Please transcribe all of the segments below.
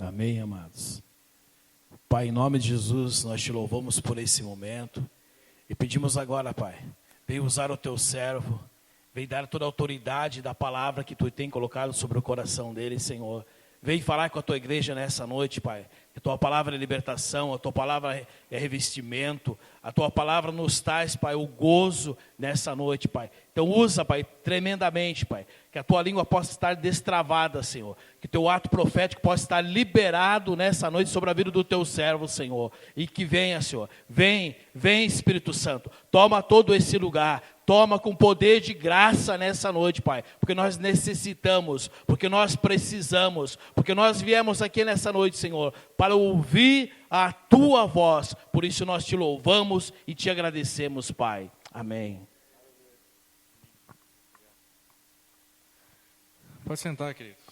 Amém, amados. Pai, em nome de Jesus, nós te louvamos por esse momento e pedimos agora, Pai, vem usar o teu servo, vem dar toda a autoridade da palavra que tu tem colocado sobre o coração dele, Senhor. Vem falar com a tua igreja nessa noite, Pai. A tua palavra é libertação, a tua palavra é revestimento, a tua palavra nos traz, Pai, o gozo nessa noite, Pai. Então usa, Pai, tremendamente, Pai, que a tua língua possa estar destravada, Senhor, que o teu ato profético possa estar liberado nessa noite sobre a vida do teu servo, Senhor, e que venha, Senhor, vem Espírito Santo, toma todo esse lugar, toma com poder de graça nessa noite, Pai, porque nós necessitamos, porque nós precisamos, porque nós viemos aqui nessa noite, Senhor, para ouvir a tua voz. Por isso nós te louvamos e te agradecemos, Pai. Amém. Pode sentar, queridos.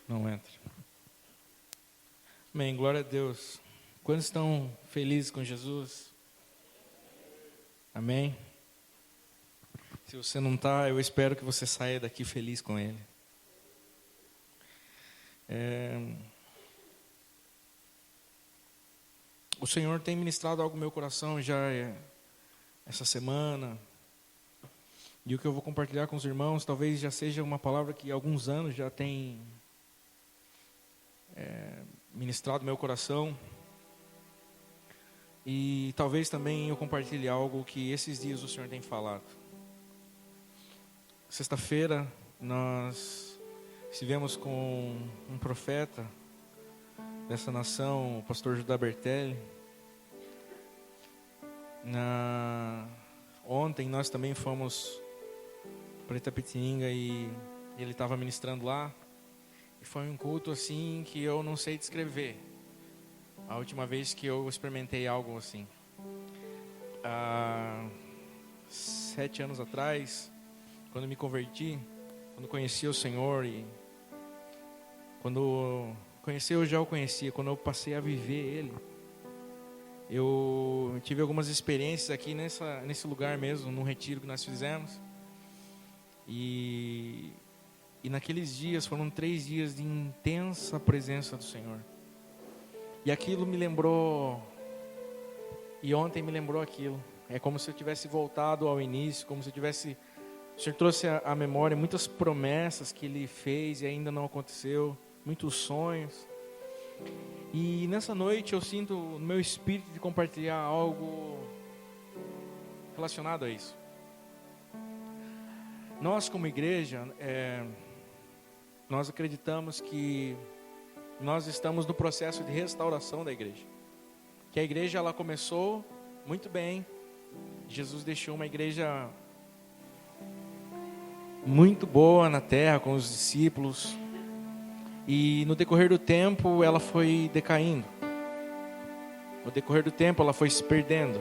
Não entra. Amém, glória a Deus. Quantos estão felizes com Jesus? Amém? Se você não está, eu espero que você saia daqui feliz com Ele. O Senhor tem ministrado algo no meu coração já essa semana. E o que eu vou compartilhar com os irmãos, talvez já seja uma palavra que há alguns anos já tem ministrado no meu coração. E talvez também eu compartilhe algo que esses dias o Senhor tem falado. Sexta-feira nós estivemos com um profeta dessa nação, o pastor Judá Bertelli. Ontem nós também fomos para Itapetininga e ele estava ministrando lá. E foi um culto assim que eu não sei descrever. A última vez que eu experimentei algo assim. Há 7 anos atrás, quando me converti, quando conheci o Senhor e quando conheci, eu já o conhecia, quando eu passei a viver Ele, eu tive algumas experiências aqui nesse lugar mesmo, num retiro que nós fizemos. E naqueles dias, foram 3 dias de intensa presença do Senhor. E aquilo me lembrou, e ontem me lembrou aquilo. É como se eu tivesse voltado ao início, como se eu tivesse... O Senhor trouxe à memória muitas promessas que Ele fez e ainda não aconteceu, muitos sonhos. E nessa noite eu sinto no meu espírito de compartilhar algo relacionado a isso. Nós como igreja, nós acreditamos que nós estamos no processo de restauração da igreja. Que a igreja ela começou muito bem. Jesus deixou uma igreja muito boa na terra com os discípulos. E no decorrer do tempo ela foi decaindo. No decorrer do tempo ela foi se perdendo.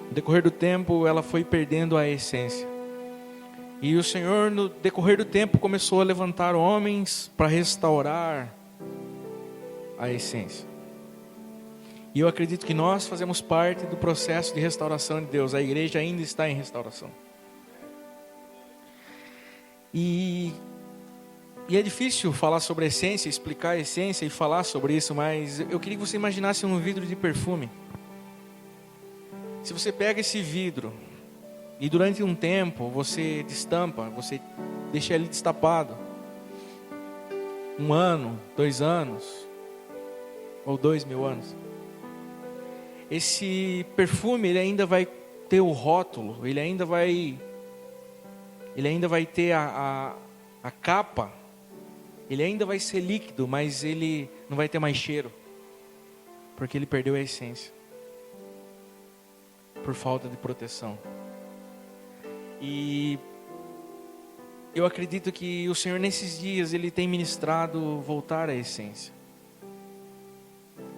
No decorrer do tempo ela foi perdendo a essência. E o Senhor no decorrer do tempo começou a levantar homens para restaurar a essência. E eu acredito que nós fazemos parte do processo de restauração de Deus. A igreja ainda está em restauração. E é difícil falar sobre a essência, explicar a essência e falar sobre isso, mas eu queria que você imaginasse um vidro de perfume. Se você pega esse vidro e durante um tempo você destampa, você deixa ele destapado, 1 ano, 2 anos, ou 2000 anos, esse perfume ele ainda vai ter o rótulo, ele ainda vai ter a capa, ele ainda vai ser líquido, mas ele não vai ter mais cheiro, porque ele perdeu a essência, por falta de proteção. E eu acredito que o Senhor nesses dias ele tem ministrado voltar à essência.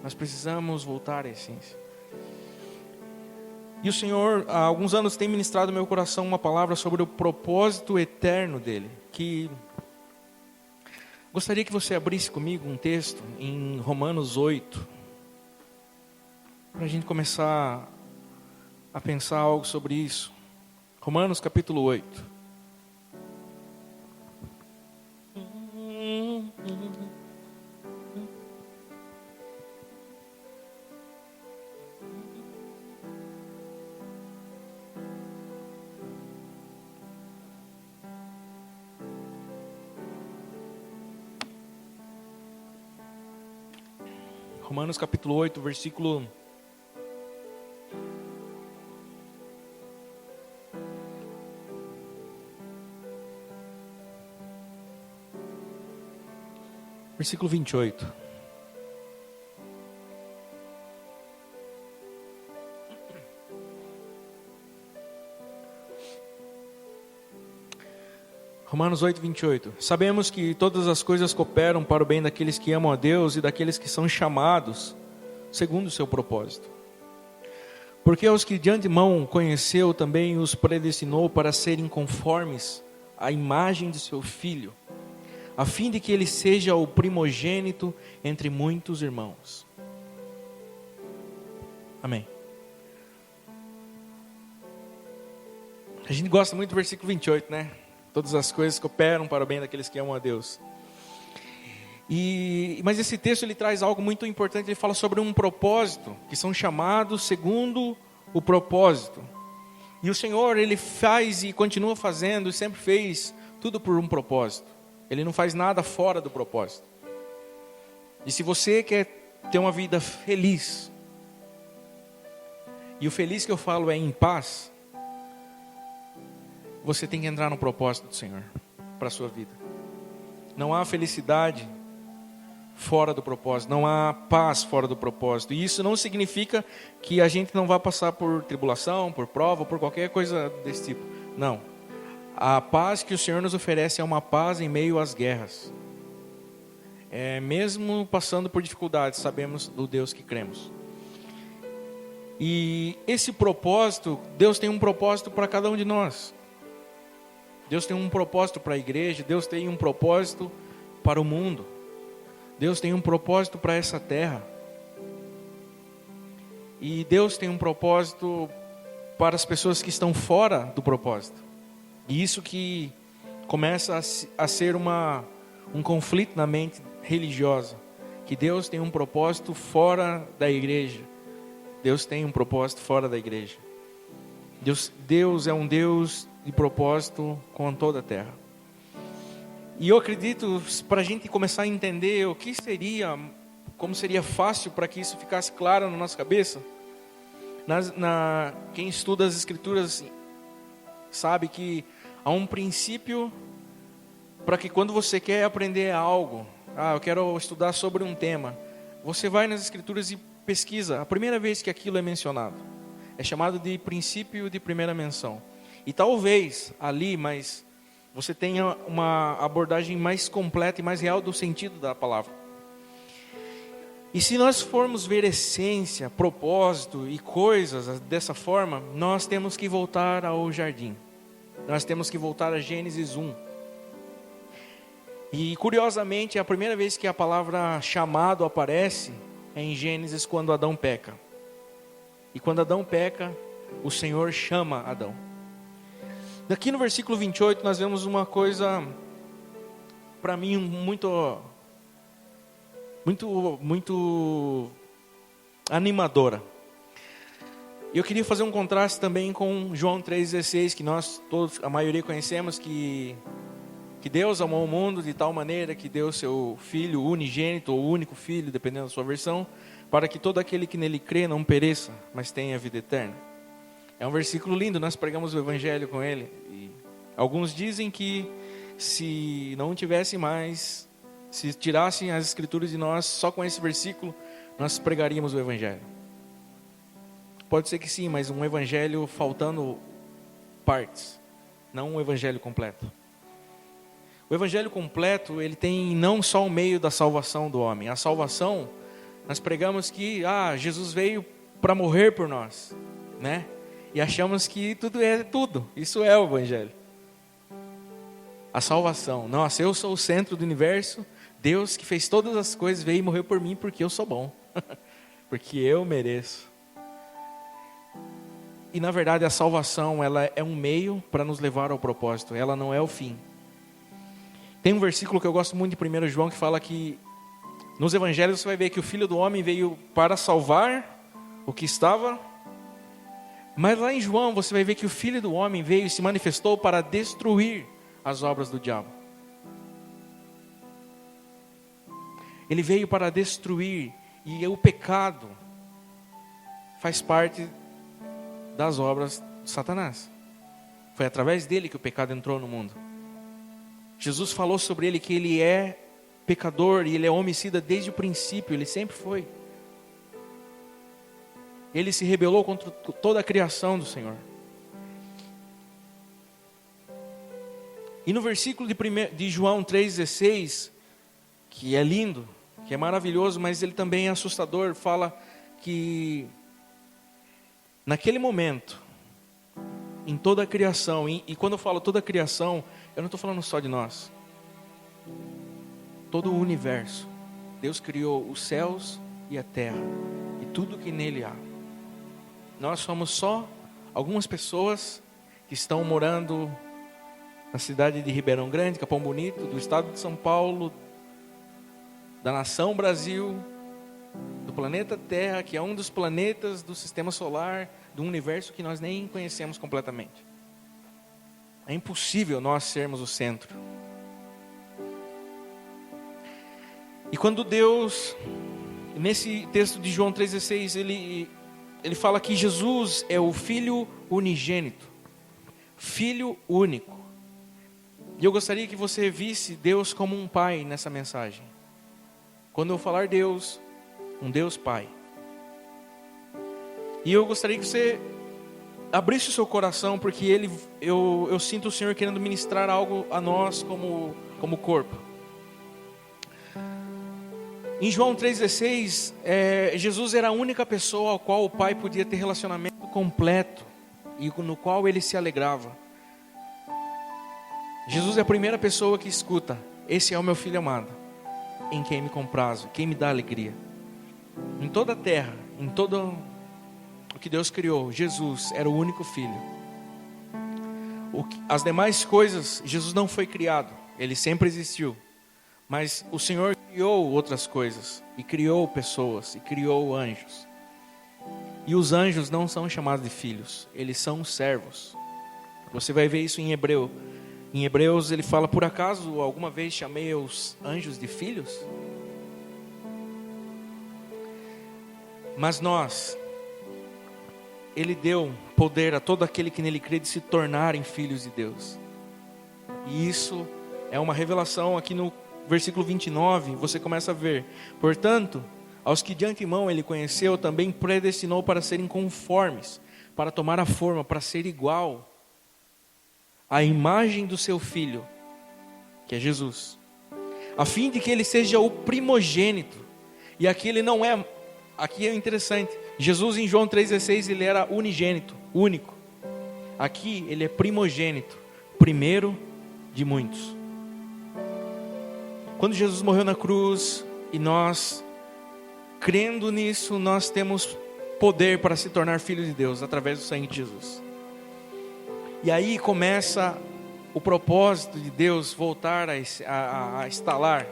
Nós precisamos voltar à essência. E o Senhor, há alguns anos, tem ministrado no meu coração uma palavra sobre o propósito eterno dele. Que gostaria que você abrisse comigo um texto em Romanos 8. Para a gente começar a pensar algo sobre isso. Romanos capítulo 8. Romanos capítulo 8, versículo 28. Romanos 8, 28. Sabemos que todas as coisas cooperam para o bem daqueles que amam a Deus e daqueles que são chamados segundo o seu propósito. Porque aos que de antemão conheceu, também os predestinou para serem conformes à imagem de seu Filho, a fim de que ele seja o primogênito entre muitos irmãos. Amém. A gente gosta muito do versículo 28, né? Todas as coisas cooperam para o bem daqueles que amam a Deus. Mas esse texto ele traz algo muito importante. Ele fala sobre um propósito, que são chamados segundo o propósito. E o Senhor, Ele faz e continua fazendo, e sempre fez tudo por um propósito. Ele não faz nada fora do propósito. E se você quer ter uma vida feliz, e o feliz que eu falo é em paz, você tem que entrar no propósito do Senhor para a sua vida. Não há felicidade fora do propósito, não há paz fora do propósito. E isso não significa que a gente não vai passar por tribulação, por prova, por qualquer coisa desse tipo. Não. A paz que o Senhor nos oferece é uma paz em meio às guerras. Mesmo passando por dificuldades, sabemos do Deus que cremos. E esse propósito, Deus tem um propósito para cada um de nós. Deus tem um propósito para a igreja, Deus tem um propósito para o mundo. Deus tem um propósito para essa terra. E Deus tem um propósito para as pessoas que estão fora do propósito. E isso que começa a ser um conflito na mente religiosa. Que Deus tem um propósito fora da igreja. Deus tem um propósito fora da igreja. Deus é um Deus de propósito com toda a terra. E eu acredito, para a gente começar a entender o que seria, como seria fácil para que isso ficasse claro na nossa cabeça, quem estuda as Escrituras sabe que há um princípio para que quando você quer aprender algo, eu quero estudar sobre um tema, você vai nas Escrituras e pesquisa a primeira vez que aquilo é mencionado. É chamado de princípio de primeira menção. E talvez ali, mas você tenha uma abordagem mais completa e mais real do sentido da palavra. E se nós formos ver essência, propósito e coisas dessa forma, nós temos que voltar ao jardim. Nós temos que voltar a Gênesis 1. E curiosamente, a primeira vez que a palavra chamado aparece é em Gênesis, quando Adão peca. E quando Adão peca, o Senhor chama Adão. Daqui no versículo 28 nós vemos uma coisa, para mim, muito animadora. Eu queria fazer um contraste também com João 3,16, que nós todos, a maioria conhecemos, que Deus amou o mundo de tal maneira que deu seu Filho unigênito, ou único Filho, dependendo da sua versão, para que todo aquele que nele crê não pereça, mas tenha vida eterna. É um versículo lindo, nós pregamos o Evangelho com ele. E alguns dizem que se não tivesse mais, se tirassem as Escrituras de nós, só com esse versículo, nós pregaríamos o Evangelho. Pode ser que sim, mas um Evangelho faltando partes, não um Evangelho completo. O Evangelho completo, ele tem não só o meio da salvação do homem. A salvação, nós pregamos que Jesus veio para morrer por nós, né? E achamos que tudo é tudo. Isso é o Evangelho. A salvação. Nossa, eu sou o centro do universo. Deus que fez todas as coisas veio e morreu por mim porque eu sou bom. Porque eu mereço. E na verdade a salvação, ela é um meio para nos levar ao propósito. Ela não é o fim. Tem um versículo que eu gosto muito de 1 João que fala que nos evangelhos você vai ver que o Filho do Homem veio para salvar o que estava. Mas lá em João você vai ver que o Filho do Homem veio e se manifestou para destruir as obras do diabo. Ele veio para destruir. E o pecado faz parte das obras de Satanás. Foi através dele que o pecado entrou no mundo. Jesus falou sobre ele que ele é pecador e ele é homicida desde o princípio, ele sempre foi. Ele se rebelou contra toda a criação do Senhor. E no versículo de João 3,16, que é lindo, que é maravilhoso, mas ele também é assustador, fala que naquele momento, em toda a criação, e quando eu falo toda a criação, eu não estou falando só de nós. Todo o universo, Deus criou os céus e a terra, e tudo que nele há. Nós somos só algumas pessoas que estão morando na cidade de Ribeirão Grande, Capão Bonito, do estado de São Paulo, da nação Brasil, do planeta Terra, que é um dos planetas do sistema solar, do universo que nós nem conhecemos completamente. É impossível nós sermos o centro. E quando Deus, nesse texto de João 3,16, ele fala que Jesus é o Filho unigênito, Filho único. E eu gostaria que você visse Deus como um pai nessa mensagem. Quando eu falar Deus, um Deus Pai. E eu gostaria que você abrisse o seu coração, porque eu sinto o Senhor querendo ministrar algo a nós como corpo. Em João 3,16, Jesus era a única pessoa ao qual o Pai podia ter relacionamento completo e no qual ele se alegrava. Jesus é a primeira pessoa que escuta: esse é o meu filho amado, em quem me comprazo, quem me dá alegria. Em toda a terra, em todo o que Deus criou, Jesus era o único filho. As demais coisas, Jesus não foi criado, ele sempre existiu. Mas o Senhor criou outras coisas, e criou pessoas, e criou anjos. E os anjos não são chamados de filhos, eles são servos. Você vai ver isso em Hebreu. Em Hebreus ele fala: por acaso alguma vez chamei os anjos de filhos? Mas ele deu poder a todo aquele que nele crê de se tornarem filhos de Deus. E isso é uma revelação aqui no versículo 29, você começa a ver: portanto, aos que de antemão ele conheceu, também predestinou para serem conformes, para tomar a forma, para ser igual à imagem do seu Filho, que é Jesus, a fim de que ele seja o primogênito. E aqui ele não é, aqui é interessante, Jesus em João 3,16 ele era unigênito, único. Aqui ele é primogênito, primeiro de muitos. Quando Jesus morreu na cruz, e nós, crendo nisso, nós temos poder para se tornar filhos de Deus, através do sangue de Jesus. E aí começa o propósito de Deus voltar a instalar.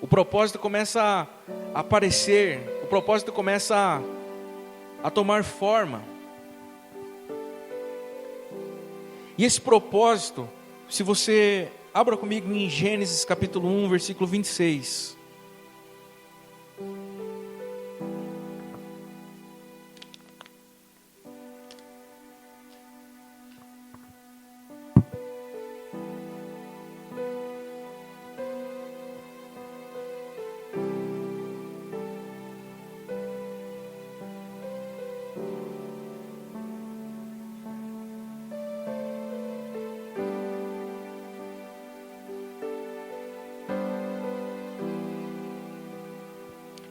O propósito começa a aparecer, o propósito começa a tomar forma. E esse propósito, se você abra comigo em Gênesis capítulo 1, versículo 26.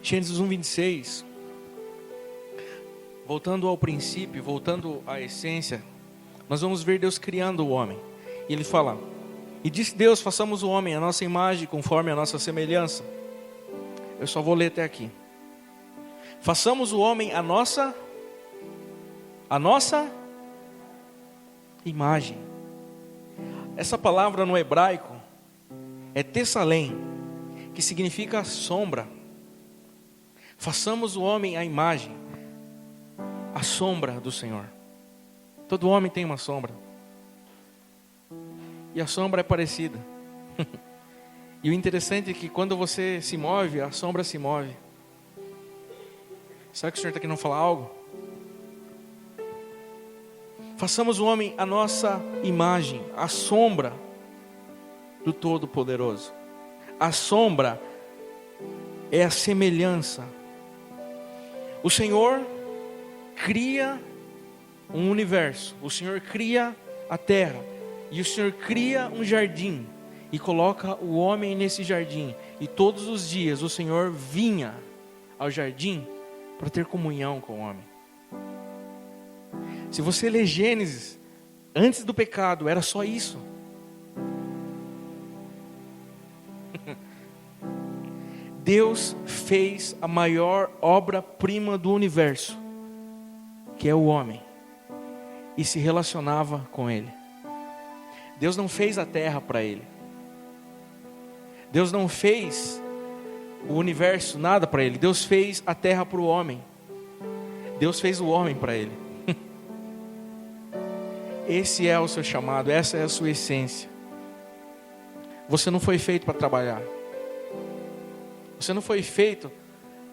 Gênesis 1, 26, voltando ao princípio, voltando à essência, nós vamos ver Deus criando o homem. E ele fala: e disse Deus: façamos o homem à nossa imagem, conforme a nossa semelhança. Eu só vou ler até aqui. Façamos o homem a nossa imagem. Essa palavra no hebraico é tessalém, que significa sombra. Façamos o homem à imagem, a sombra do Senhor. Todo homem tem uma sombra, e a sombra é parecida. E o interessante é que quando você se move, a sombra se move. Será que o Senhor está querendo falar algo? Façamos o homem a nossa imagem, a sombra do Todo-Poderoso. A sombra é a semelhança. O Senhor cria um universo, o Senhor cria a terra, e o Senhor cria um jardim, e coloca o homem nesse jardim, e todos os dias o Senhor vinha ao jardim para ter comunhão com o homem. Se você ler Gênesis, antes do pecado, era só isso. Deus fez a maior obra-prima do universo, que é o homem, e se relacionava com ele. Deus não fez a terra para ele. Deus não fez o universo, nada para ele. Deus fez a terra para o homem. Deus fez o homem para ele. Esse é o seu chamado, essa é a sua essência. Você não foi feito para trabalhar. Você não foi feito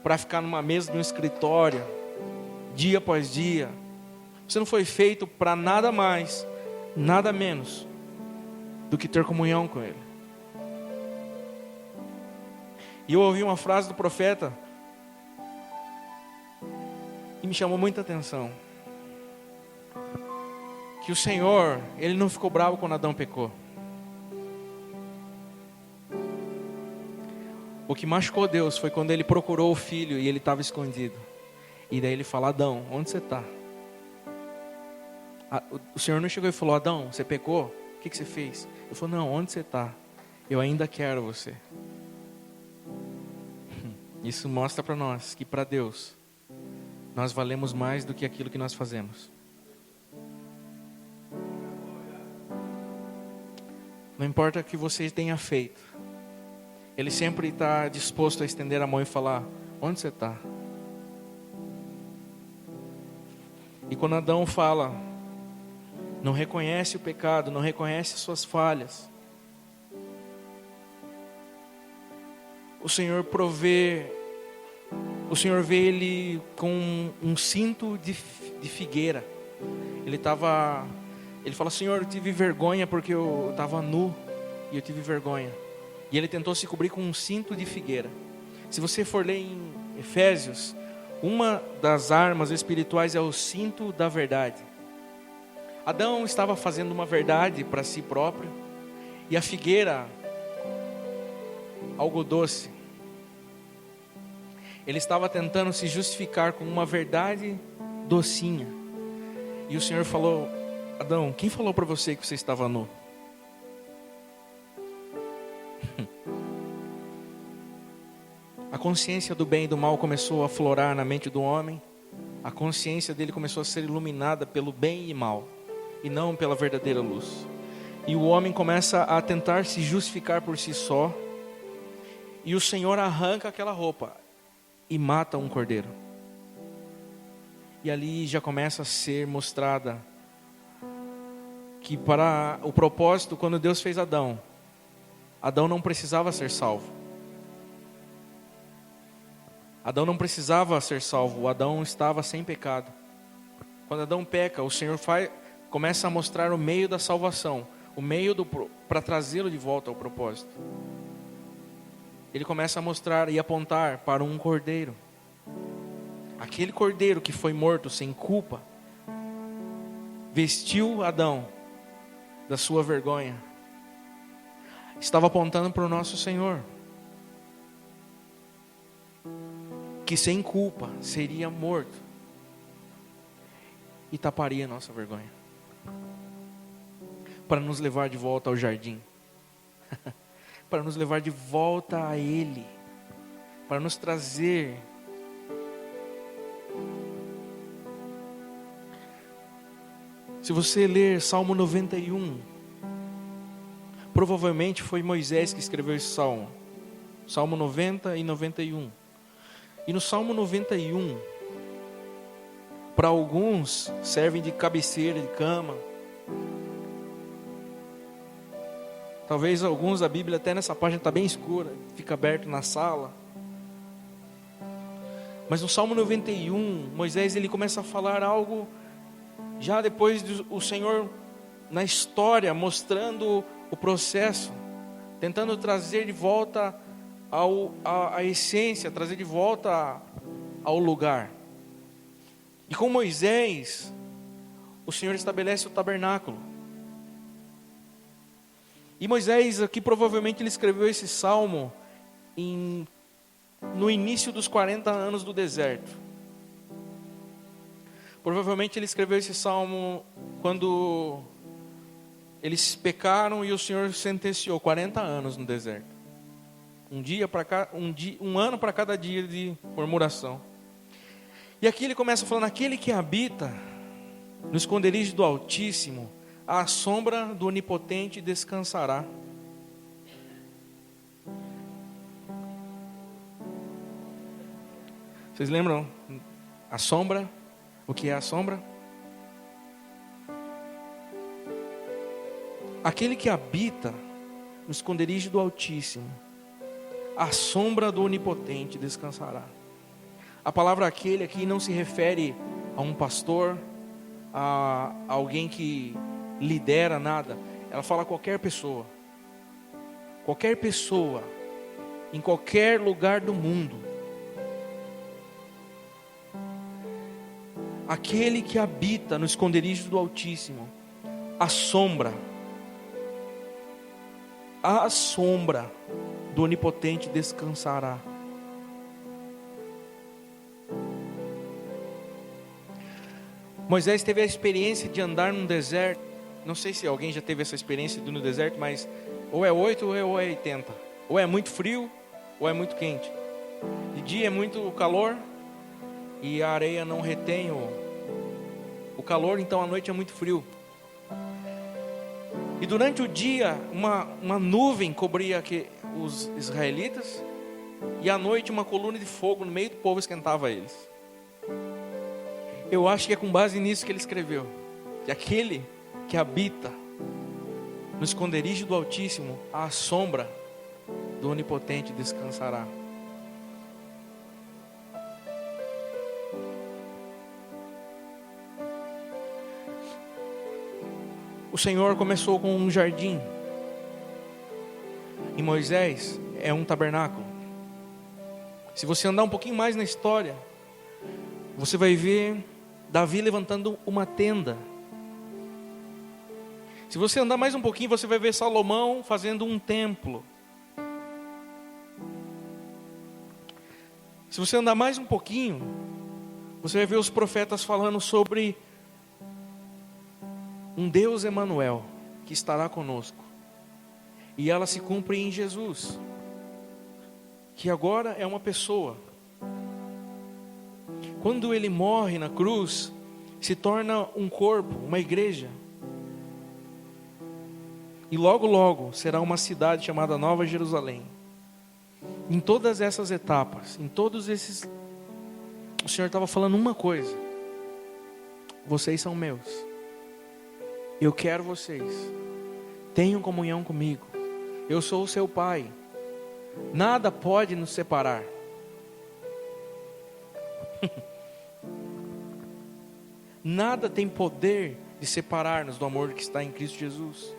para ficar numa mesa de um escritório, dia após dia. Você não foi feito para nada mais, nada menos do que ter comunhão com Ele. E eu ouvi uma frase do profeta e me chamou muita atenção. Que o Senhor, Ele não ficou bravo quando Adão pecou. O que machucou Deus foi quando Ele procurou o filho e ele estava escondido. E daí Ele fala: Adão, onde você está? O Senhor não chegou e falou: Adão, você pecou? O que você fez? Ele falou: não, onde você está? Eu ainda quero você. Isso mostra para nós que para Deus nós valemos mais do que aquilo que nós fazemos. Não importa o que você tenha feito, Ele sempre está disposto a estender a mão e falar: onde você está? E quando Adão fala, não reconhece o pecado, não reconhece suas falhas, o Senhor provê, o Senhor vê ele com um cinto de figueira. Ele fala: Senhor, eu tive vergonha porque eu estava nu e eu tive vergonha. E ele tentou se cobrir com um cinto de figueira. Se você for ler em Efésios, uma das armas espirituais é o cinto da verdade. Adão estava fazendo uma verdade para si próprio, e a figueira, algo doce, ele estava tentando se justificar com uma verdade docinha. E o Senhor falou: Adão, quem falou para você que você estava nu? A consciência do bem e do mal começou a aflorar na mente do homem. A consciência dele começou a ser iluminada pelo bem e mal, e não pela verdadeira luz. E o homem começa a tentar se justificar por si só. E o Senhor arranca aquela roupa e mata um cordeiro. E ali já começa a ser mostrada que para o propósito, quando Deus fez Adão, Adão não precisava ser salvo. Adão não precisava ser salvo. Adão estava sem pecado. Quando Adão peca, o Senhor começa a mostrar o meio da salvação, o meio para trazê-lo de volta ao propósito. Ele começa a mostrar e apontar para um cordeiro. Aquele cordeiro que foi morto sem culpa, vestiu Adão da sua vergonha. Estava apontando para o nosso Senhor, que sem culpa seria morto e taparia a nossa vergonha, para nos levar de volta ao jardim, para nos levar de volta a Ele, para nos trazer Se você ler Salmo 91, provavelmente foi Moisés que escreveu esse salmo. Salmo 90 e 91. E no Salmo 91, para alguns servem de cabeceira de cama. Talvez alguns, a Bíblia até nessa página está bem escura, fica aberto na sala. Mas no Salmo 91, Moisés ele começa a falar algo, já depois do Senhor na história, mostrando o processo, tentando trazer de volta a essência, trazer de volta ao lugar. E com Moisés, o Senhor estabelece o tabernáculo. E Moisés aqui provavelmente ele escreveu esse salmo no início dos 40 anos do deserto. Provavelmente ele escreveu esse salmo quando eles pecaram e o Senhor sentenciou 40 anos no deserto. Um ano para cada dia de murmuração. E aqui ele começa falando: aquele que habita no esconderijo do Altíssimo, à sombra do Onipotente descansará. Vocês lembram a sombra? O que é a sombra? Aquele que habita no esconderijo do Altíssimo, à sombra do Onipotente descansará. A palavra aquele aqui não se refere a um pastor, a alguém que lidera nada. Ela fala a qualquer pessoa. Qualquer pessoa, em qualquer lugar do mundo. Aquele que habita no esconderijo do Altíssimo, à sombra do Onipotente descansará. Moisés teve a experiência de andar num deserto. Não sei se alguém já teve essa experiência de ir no deserto, mas ou é 8 ou é 80. Ou é muito frio ou é muito quente. De dia é muito calor e a areia não retém o calor, então à noite é muito frio. E durante o dia uma nuvem cobria os israelitas, e à noite uma coluna de fogo no meio do povo esquentava eles. Eu acho que é com base nisso que ele escreveu, que aquele que habita no esconderijo do Altíssimo, à sombra do Onipotente descansará. O Senhor começou com um jardim, e Moisés é um tabernáculo. Se você andar um pouquinho mais na história, você vai ver Davi levantando uma tenda. Se você andar mais um pouquinho, você vai ver Salomão fazendo um templo. Se você andar mais um pouquinho, você vai ver os profetas falando sobre um Deus Emanuel que estará conosco. E ela se cumpre em Jesus, que agora é uma pessoa. Quando ele morre na cruz, se torna um corpo, uma igreja. E logo logo será uma cidade chamada Nova Jerusalém. Em todas essas etapas, em todos esses, o Senhor estava falando uma coisa: vocês são meus. Eu quero vocês. Tenham comunhão comigo. Eu sou o seu Pai. Nada pode nos separar. Nada tem poder de separar-nos do amor que está em Cristo Jesus.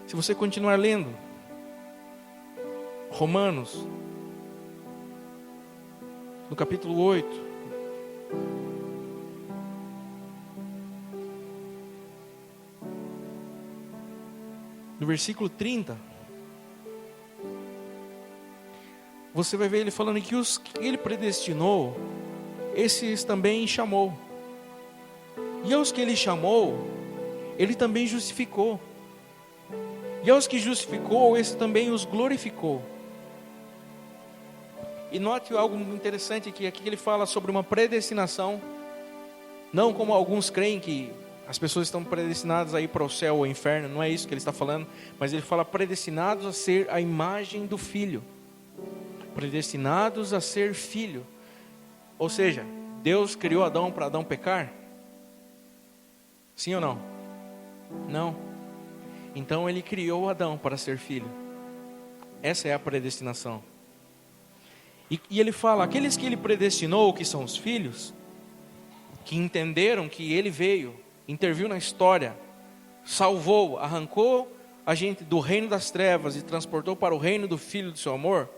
Se você continuar lendo Romanos, no capítulo 8, no versículo 30, você vai ver ele falando que os que ele predestinou, esses também chamou. E aos que ele chamou, ele também justificou. E aos que justificou, esse também os glorificou. E note algo interessante aqui ele fala sobre uma predestinação. Não como alguns creem que as pessoas estão predestinadas a ir para o céu ou o inferno. Não é isso que ele está falando. Mas ele fala predestinados a ser a imagem do Filho. Predestinados a ser filho. Ou seja, Deus criou Adão para Adão pecar? Sim ou não? Não. Então ele criou Adão para ser filho. Essa é a predestinação. E ele fala, aqueles que ele predestinou, que são os filhos, que entenderam que ele veio, interviu na história, salvou, arrancou a gente do reino das trevas e transportou para o reino do Filho do seu amor,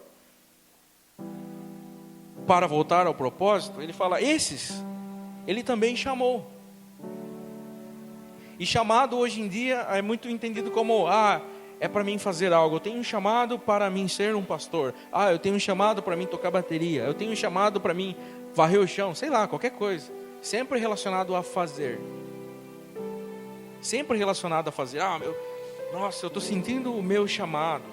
para voltar ao propósito, ele fala, esses, ele também chamou. E chamado hoje em dia é muito entendido como, é para mim fazer algo. Eu tenho um chamado para mim ser um pastor. Eu tenho um chamado para mim tocar bateria. Eu tenho um chamado para mim varrer o chão. Sei lá, qualquer coisa. Sempre relacionado a fazer. Sempre relacionado a fazer. Nossa, eu estou sentindo o meu chamado.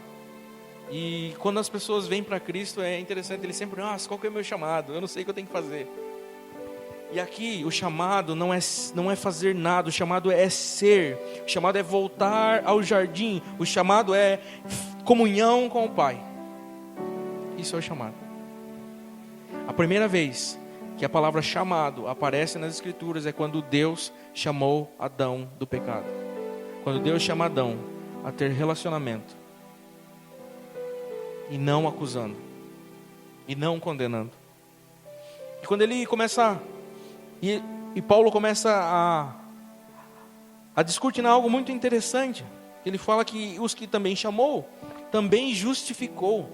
E quando as pessoas vêm para Cristo, é interessante. Eles sempre, nossa, qual que é o meu chamado? Eu não sei o que eu tenho que fazer. E aqui o chamado não é fazer nada, o chamado é ser, o chamado é voltar ao jardim, o chamado é comunhão com o Pai. Isso é o chamado. A primeira vez que a palavra chamado aparece nas Escrituras é quando Deus chamou Adão do pecado. Quando Deus chama Adão a ter relacionamento, e não acusando, e não condenando. E quando ele começa E Paulo começa a descortinar algo muito interessante. Ele fala que os que também chamou, também justificou.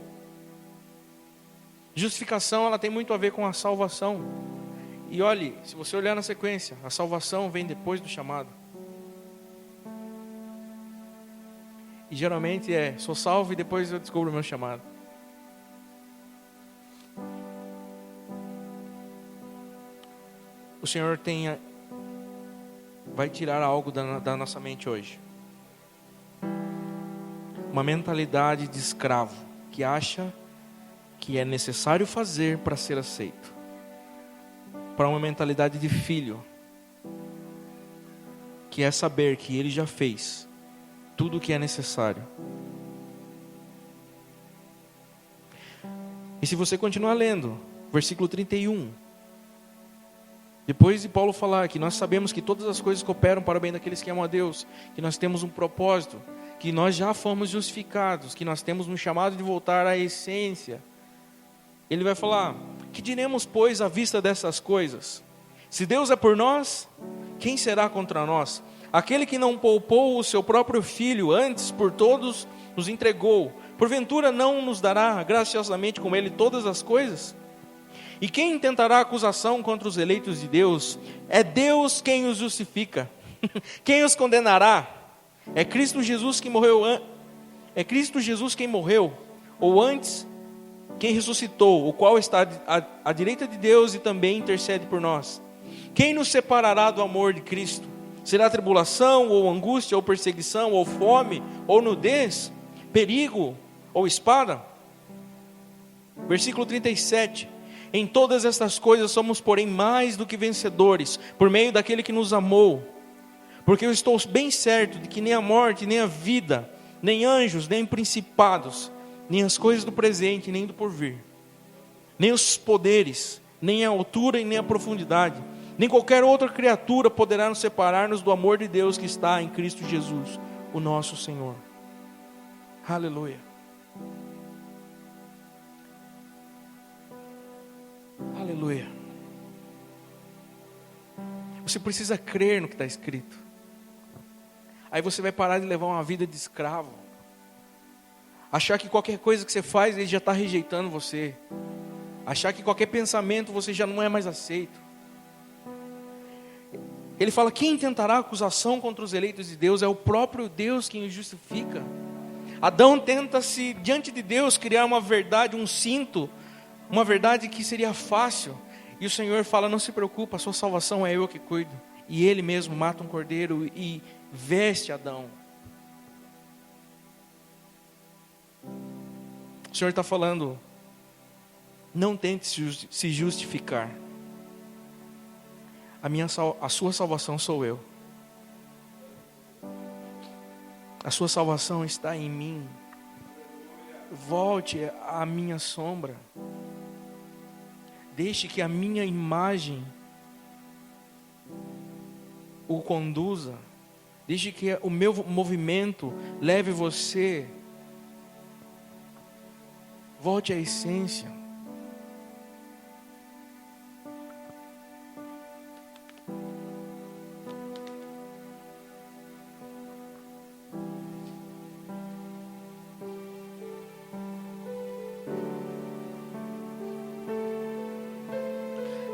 Justificação, ela tem muito a ver com a salvação. E olhe, se você olhar na sequência, a salvação vem depois do chamado. E geralmente sou salvo e depois eu descubro o meu chamado. O Senhor vai tirar algo da nossa mente hoje. Uma mentalidade de escravo, que acha que é necessário fazer para ser aceito. Para uma mentalidade de filho, que é saber que ele já fez tudo o que é necessário. E se você continuar lendo, versículo 31... Depois de Paulo falar que nós sabemos que todas as coisas cooperam para o bem daqueles que amam a Deus, que nós temos um propósito, que nós já fomos justificados, que nós temos um chamado de voltar à essência. Ele vai falar, que diremos pois à vista dessas coisas? Se Deus é por nós, quem será contra nós? Aquele que não poupou o seu próprio filho, antes por todos nos entregou, porventura não nos dará graciosamente com ele todas as coisas? E quem intentará acusação contra os eleitos de Deus? É Deus quem os justifica. Quem os condenará? É Cristo Jesus quem morreu. É Cristo Jesus quem morreu, ou antes, quem ressuscitou, o qual está à direita de Deus e também intercede por nós. Quem nos separará do amor de Cristo? Será tribulação, ou angústia, ou perseguição, ou fome, ou nudez, perigo, ou espada? Versículo 37. Em todas estas coisas somos, porém, mais do que vencedores, por meio daquele que nos amou. Porque eu estou bem certo de que nem a morte, nem a vida, nem anjos, nem principados, nem as coisas do presente, nem do porvir, nem os poderes, nem a altura e nem a profundidade, nem qualquer outra criatura poderá nos separar-nos do amor de Deus que está em Cristo Jesus, o nosso Senhor. Aleluia. Aleluia. Você precisa crer no que está escrito. Aí você vai parar de levar uma vida de escravo. Achar que qualquer coisa que você faz, ele já está rejeitando você. Achar que qualquer pensamento você já não é mais aceito. Ele fala, quem tentará acusação contra os eleitos de Deus? É o próprio Deus quem os justifica. Adão tenta-se, diante de Deus, criar uma verdade, um cinto, uma verdade que seria fácil. E o Senhor fala, não se preocupa, a sua salvação é eu que cuido. E Ele mesmo mata um cordeiro e veste Adão. O Senhor está falando, não tente se justificar. A sua salvação sou eu. A sua salvação está em mim. Volte à minha sombra. Deixe que a minha imagem o conduza. Deixe que o meu movimento leve você. Volte à essência.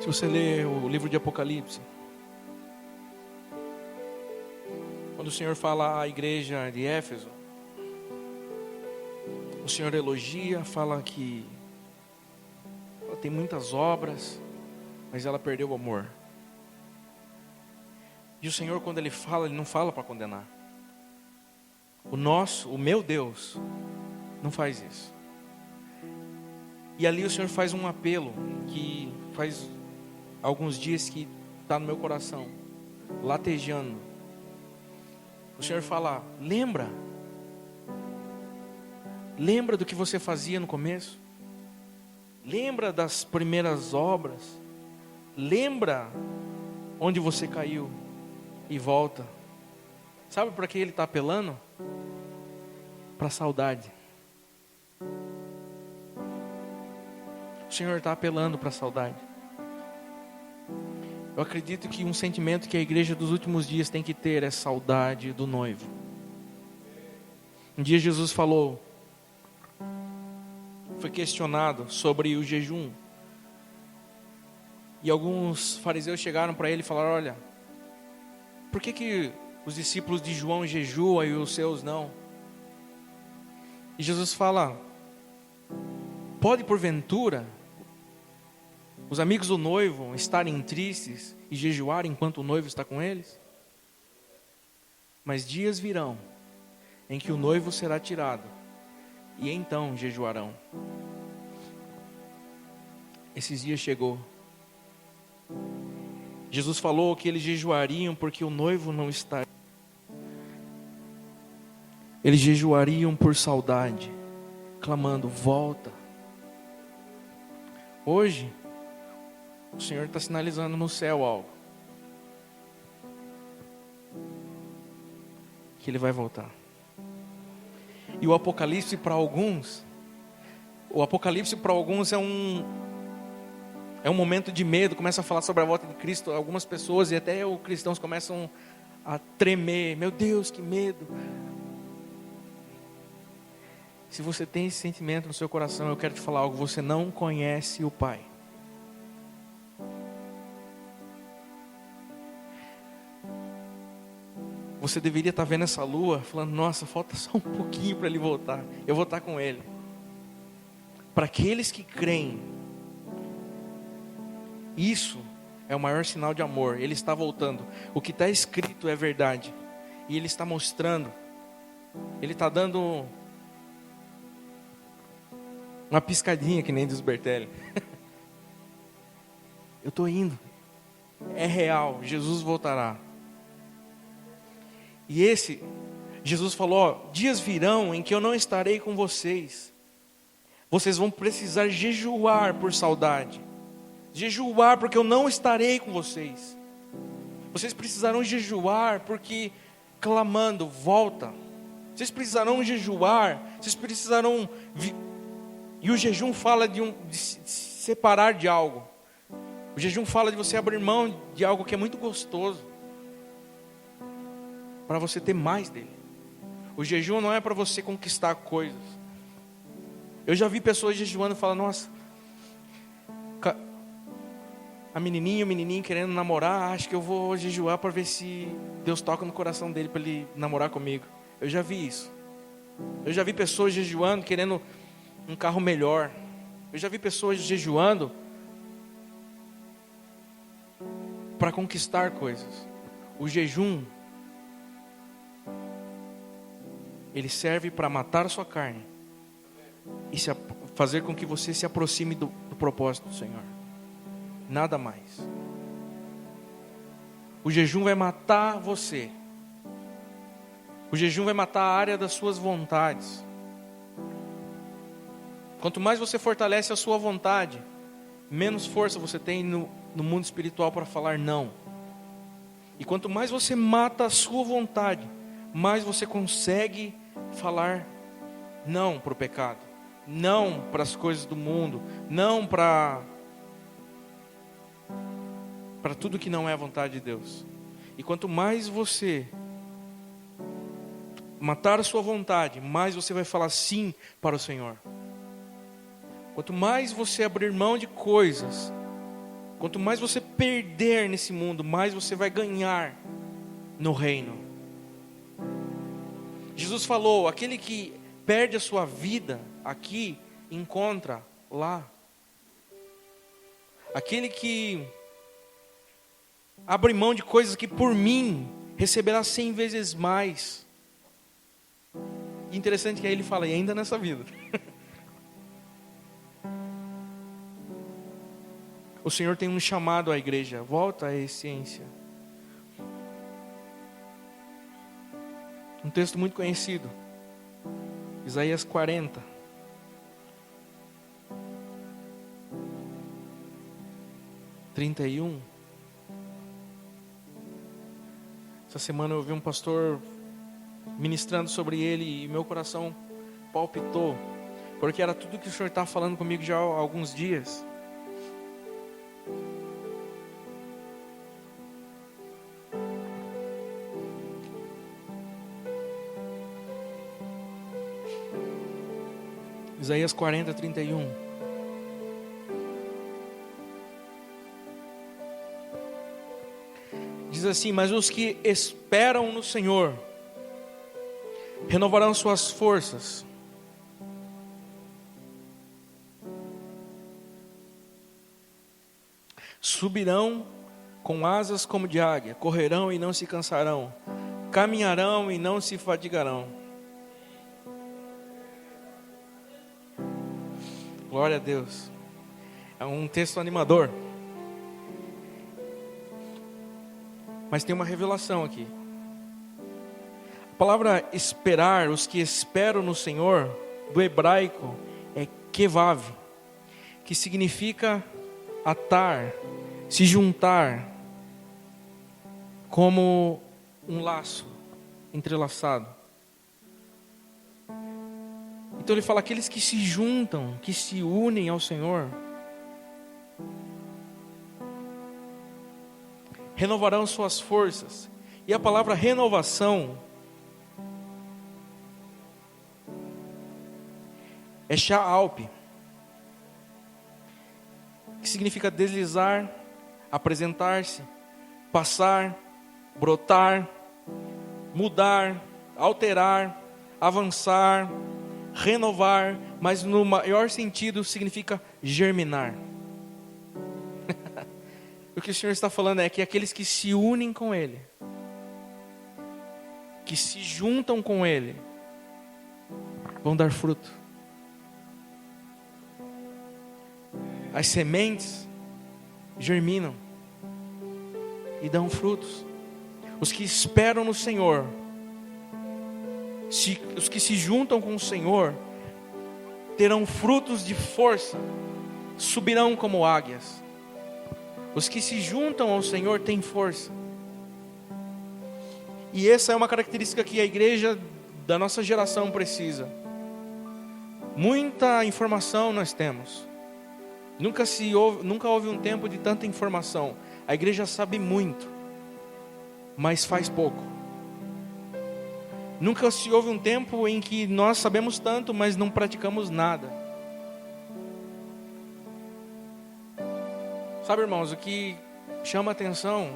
você lê o livro de Apocalipse, quando o Senhor fala à igreja de Éfeso, o Senhor elogia, fala que ela tem muitas obras, mas ela perdeu o amor. E o Senhor, quando Ele fala, Ele não fala para condenar. O meu Deus, não faz isso. E ali o Senhor faz um apelo, que faz alguns dias que está no meu coração, latejando. O Senhor fala, lembra do que você fazia no começo? Lembra das primeiras obras? Lembra onde você caiu? E volta. Sabe para que Ele está apelando? Para a saudade. O Senhor está apelando para a saudade. Eu acredito que um sentimento que a igreja dos últimos dias tem que ter é saudade do noivo. Um dia Jesus falou, foi questionado sobre o jejum. E alguns fariseus chegaram para ele e falaram, olha, por que os discípulos de João jejuam e os seus não? E Jesus fala, pode porventura os amigos do noivo estarem tristes e jejuarem enquanto o noivo está com eles? Mas dias virão em que o noivo será tirado, e então jejuarão. Esses dias chegou. Jesus falou que eles jejuariam porque o noivo não está. Eles jejuariam por saudade, clamando, volta. Hoje, o Senhor está sinalizando no céu algo. Que Ele vai voltar. E o Apocalipse para alguns é um momento de medo. Começa a falar sobre a volta de Cristo. Algumas pessoas e até os cristãos começam a tremer. Meu Deus, que medo. Se você tem esse sentimento no seu coração, eu quero te falar algo. Você não conhece o Pai. Você deveria estar vendo essa lua, falando, nossa, falta só um pouquinho para Ele voltar. Eu vou estar com Ele. Para aqueles que creem, isso é o maior sinal de amor. Ele está voltando. O que está escrito é verdade. E Ele está mostrando. Ele está dando uma piscadinha, que nem dos Bertelli. Eu estou indo. É real. Jesus voltará. E Jesus falou, ó, dias virão em que eu não estarei com vocês. Vocês vão precisar jejuar por saudade. Jejuar porque eu não estarei com vocês. Vocês precisarão jejuar porque clamando, volta. Vocês precisarão jejuar. Vocês precisarão... E o jejum fala de se separar de algo. O jejum fala de você abrir mão de algo que é muito gostoso, para você ter mais dele. O jejum não é para você conquistar coisas. Eu já vi pessoas jejuando e falando, nossa, a menininha, o menininho querendo namorar, acho que eu vou jejuar para ver se Deus toca no coração dele para ele namorar comigo. Eu já vi isso. Eu já vi pessoas jejuando querendo um carro melhor. Eu já vi pessoas jejuando para conquistar coisas. O jejum, ele serve para matar a sua carne e fazer com que você se aproxime do propósito do Senhor. Nada mais. O jejum vai matar você. O jejum vai matar a área das suas vontades. Quanto mais você fortalece a sua vontade, menos força você tem no mundo espiritual para falar não. E quanto mais você mata a sua vontade, mais você consegue falar não para o pecado, não para as coisas do mundo, não para tudo que não é a vontade de Deus. E quanto mais você matar a sua vontade, mais você vai falar sim para o Senhor. Quanto mais você abrir mão de coisas Quanto mais você perder nesse mundo, mais você vai ganhar no reino. Jesus falou: aquele que perde a sua vida aqui, encontra lá. Aquele que abre mão de coisas que por mim receberá 100 vezes mais. E interessante que aí ele fala: e ainda nessa vida. O Senhor tem um chamado à igreja: volta à essência. Um texto muito conhecido, Isaías 40. Essa semana eu ouvi um pastor ministrando sobre ele e meu coração palpitou, porque era tudo que o Senhor está falando comigo já há alguns dias. Isaías 40, 31. Diz assim: mas os que esperam no Senhor renovarão suas forças, subirão com asas como de águia, correrão e não se cansarão, caminharão e não se fadigarão. Glória a Deus. É um texto animador, mas tem uma revelação aqui. A palavra esperar, os que esperam no Senhor, do hebraico é kevav, que significa atar, se juntar, como um laço entrelaçado. Então ele fala: aqueles que se juntam, que se unem ao Senhor, renovarão suas forças. E a palavra renovação é sha'alp, que significa deslizar, apresentar-se, passar, brotar, mudar, alterar, avançar, renovar, mas no maior sentido significa germinar. O que o Senhor está falando é que aqueles que se unem com Ele, que se juntam com Ele, vão dar fruto. As sementes germinam e dão frutos. Os que esperam no Senhor, os que se juntam com o Senhor, terão frutos de força, subirão como águias. Os que se juntam ao Senhor têm força. E essa é uma característica que a igreja da nossa geração precisa. Muita informação nós temos. Nunca houve um tempo de tanta informação. A igreja sabe muito, mas faz pouco. Nunca se houve um tempo em que nós sabemos tanto, mas não praticamos nada. Sabe, irmãos, o que chama a atenção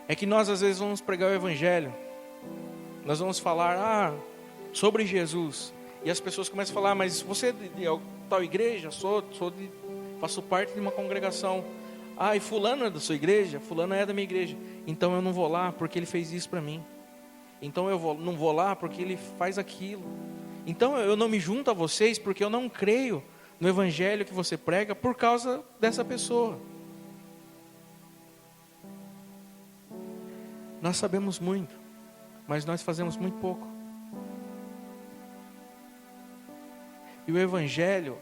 é que nós às vezes vamos pregar o Evangelho, nós vamos falar sobre Jesus, e as pessoas começam a falar: mas você é de tal igreja? Faço parte de uma congregação. E fulano é da sua igreja? Fulano é da minha igreja. Então eu não vou lá porque ele fez isso para mim. Então eu não vou lá porque ele faz aquilo. Então eu não me junto a vocês porque eu não creio no evangelho que você prega por causa dessa pessoa. Nós sabemos muito, mas nós fazemos muito pouco. E o evangelho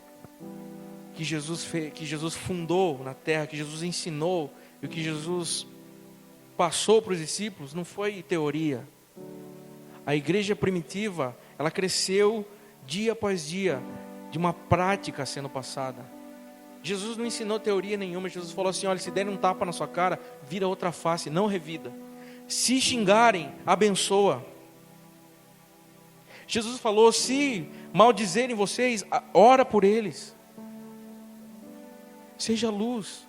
que Jesus fez, que Jesus fundou na terra, que Jesus ensinou, e o que Jesus passou para os discípulos, não foi teoria. A igreja primitiva, ela cresceu dia após dia, de uma prática sendo passada. Jesus não ensinou teoria nenhuma. Jesus falou assim: olha, se derem um tapa na sua cara, vira outra face, não revida. Se xingarem, abençoa. Jesus falou: se maldizerem vocês, ora por eles. seja luz.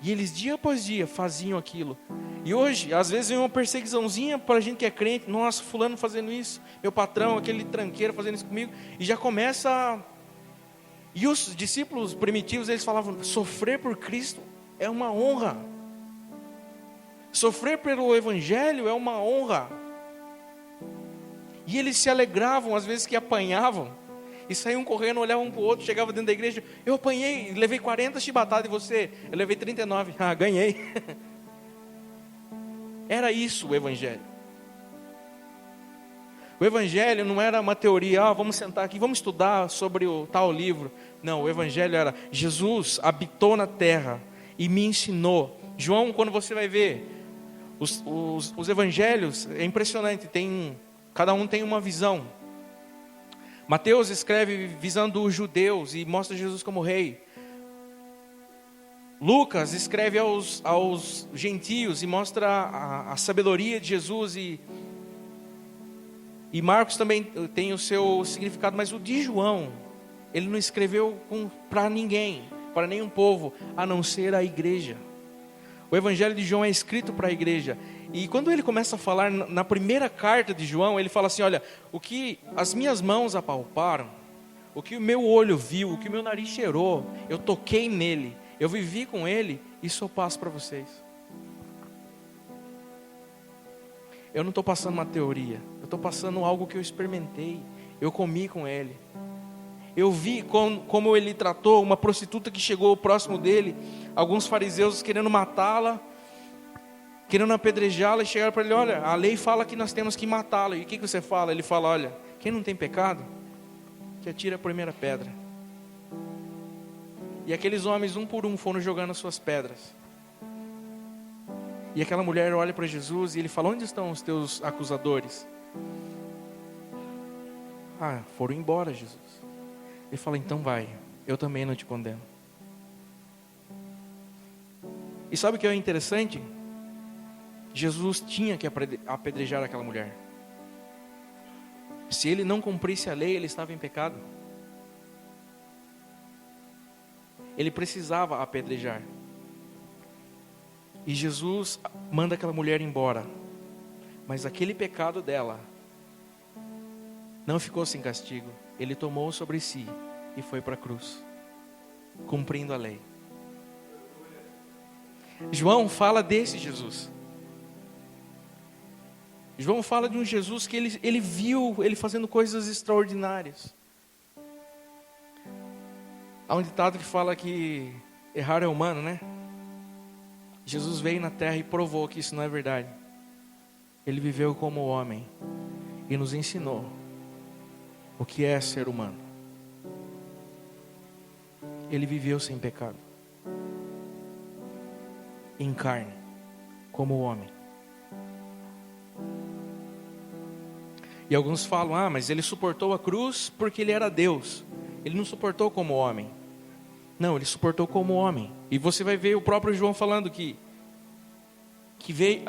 E eles dia após dia faziam aquilo. E hoje, às vezes vem uma perseguiçãozinha para a gente que é crente. Nossa, fulano fazendo isso, meu patrão, aquele tranqueiro fazendo isso comigo. E já começa. E os discípulos primitivos, eles falavam, sofrer por Cristo é uma honra. Sofrer pelo Evangelho é uma honra. E eles se alegravam, às vezes que apanhavam. E saíam correndo, olhavam um para o outro, chegavam dentro da igreja. Eu apanhei, levei 40 chibatadas de você. Eu levei 39. Ah, ganhei. Era isso o Evangelho. O Evangelho não era uma teoria, vamos sentar aqui, vamos estudar sobre o tal livro. Não, o Evangelho era, Jesus habitou na terra e me ensinou. João, quando você vai ver, os Evangelhos, é impressionante, cada um tem uma visão. Mateus escreve visando os judeus e mostra Jesus como rei. Lucas escreve aos gentios e mostra a sabedoria de Jesus. E Marcos também tem o seu significado. Mas o de João, ele não escreveu para ninguém, para nenhum povo, a não ser a igreja. O Evangelho de João é escrito para a igreja. E quando ele começa a falar na primeira carta de João, ele fala assim, olha, o que as minhas mãos apalparam, o que o meu olho viu, o que o meu nariz cheirou, eu toquei nele, eu vivi com ele, isso eu passo para vocês. Eu não estou passando uma teoria, eu estou passando algo que eu experimentei, eu comi com ele. Eu vi como ele tratou uma prostituta que chegou próximo dele, alguns fariseus querendo matá-la, querendo apedrejá-la, e chegaram para ele, olha, a lei fala que nós temos que matá-la. E o que você fala? Ele fala, olha, quem não tem pecado, que atire a primeira pedra. E aqueles homens, um por um, foram jogando as suas pedras. E aquela mulher olha para Jesus e ele fala, onde estão os teus acusadores? Ah, foram embora, Jesus. Ele fala, então vai, eu também não te condeno. E sabe o que é interessante? Jesus tinha que apedrejar aquela mulher. Se ele não cumprisse a lei, ele estava em pecado. Ele precisava apedrejar. E Jesus manda aquela mulher embora. Mas aquele pecado dela não ficou sem castigo. Ele tomou sobre si e foi para a cruz, cumprindo a lei. João fala desse Jesus. João fala de um Jesus que ele viu ele fazendo coisas extraordinárias. Há um ditado que fala que errar é humano, né? Jesus veio na terra e provou que isso não é verdade. Ele viveu como homem e nos ensinou o que é ser humano. Ele viveu sem pecado, em carne, como homem. E alguns falam, mas ele suportou a cruz porque ele era Deus. Ele não suportou como homem. Não, ele suportou como homem. E você vai ver o próprio João falando que veio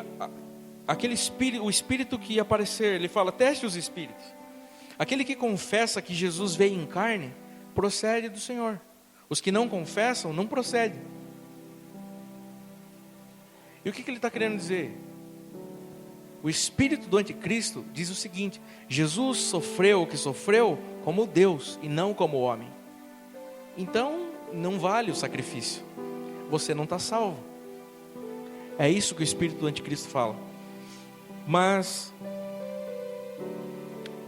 aquele espírito, o espírito que ia aparecer. Ele fala, teste os espíritos. Aquele que confessa que Jesus veio em carne, procede do Senhor. Os que não confessam, não procedem. E o que ele está querendo dizer? O espírito do anticristo diz o seguinte: Jesus sofreu o que sofreu como Deus e não como homem. Então não vale o sacrifício. Você não está salvo. É isso que o espírito do anticristo fala. Mas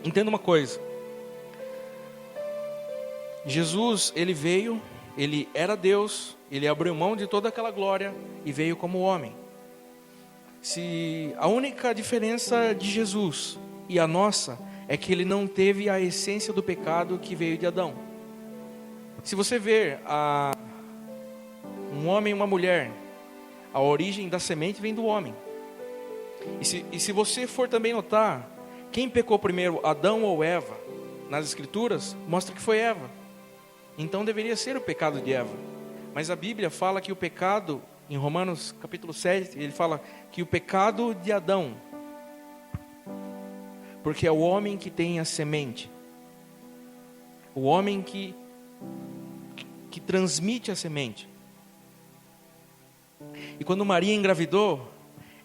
entenda uma coisa. Jesus, ele veio, ele era Deus, ele abriu mão de toda aquela glória e veio como homem. Se a única diferença de Jesus e a nossa é que ele não teve a essência do pecado que veio de Adão. Se você ver um homem e uma mulher, a origem da semente vem do homem. E se você for também notar, quem pecou primeiro, Adão ou Eva, nas escrituras, mostra que foi Eva. Então deveria ser o pecado de Eva. Mas a Bíblia fala que o pecado, em Romanos capítulo 7, ele fala que o pecado de Adão, porque é o homem que tem a semente, o homem que transmite a semente. E quando Maria engravidou,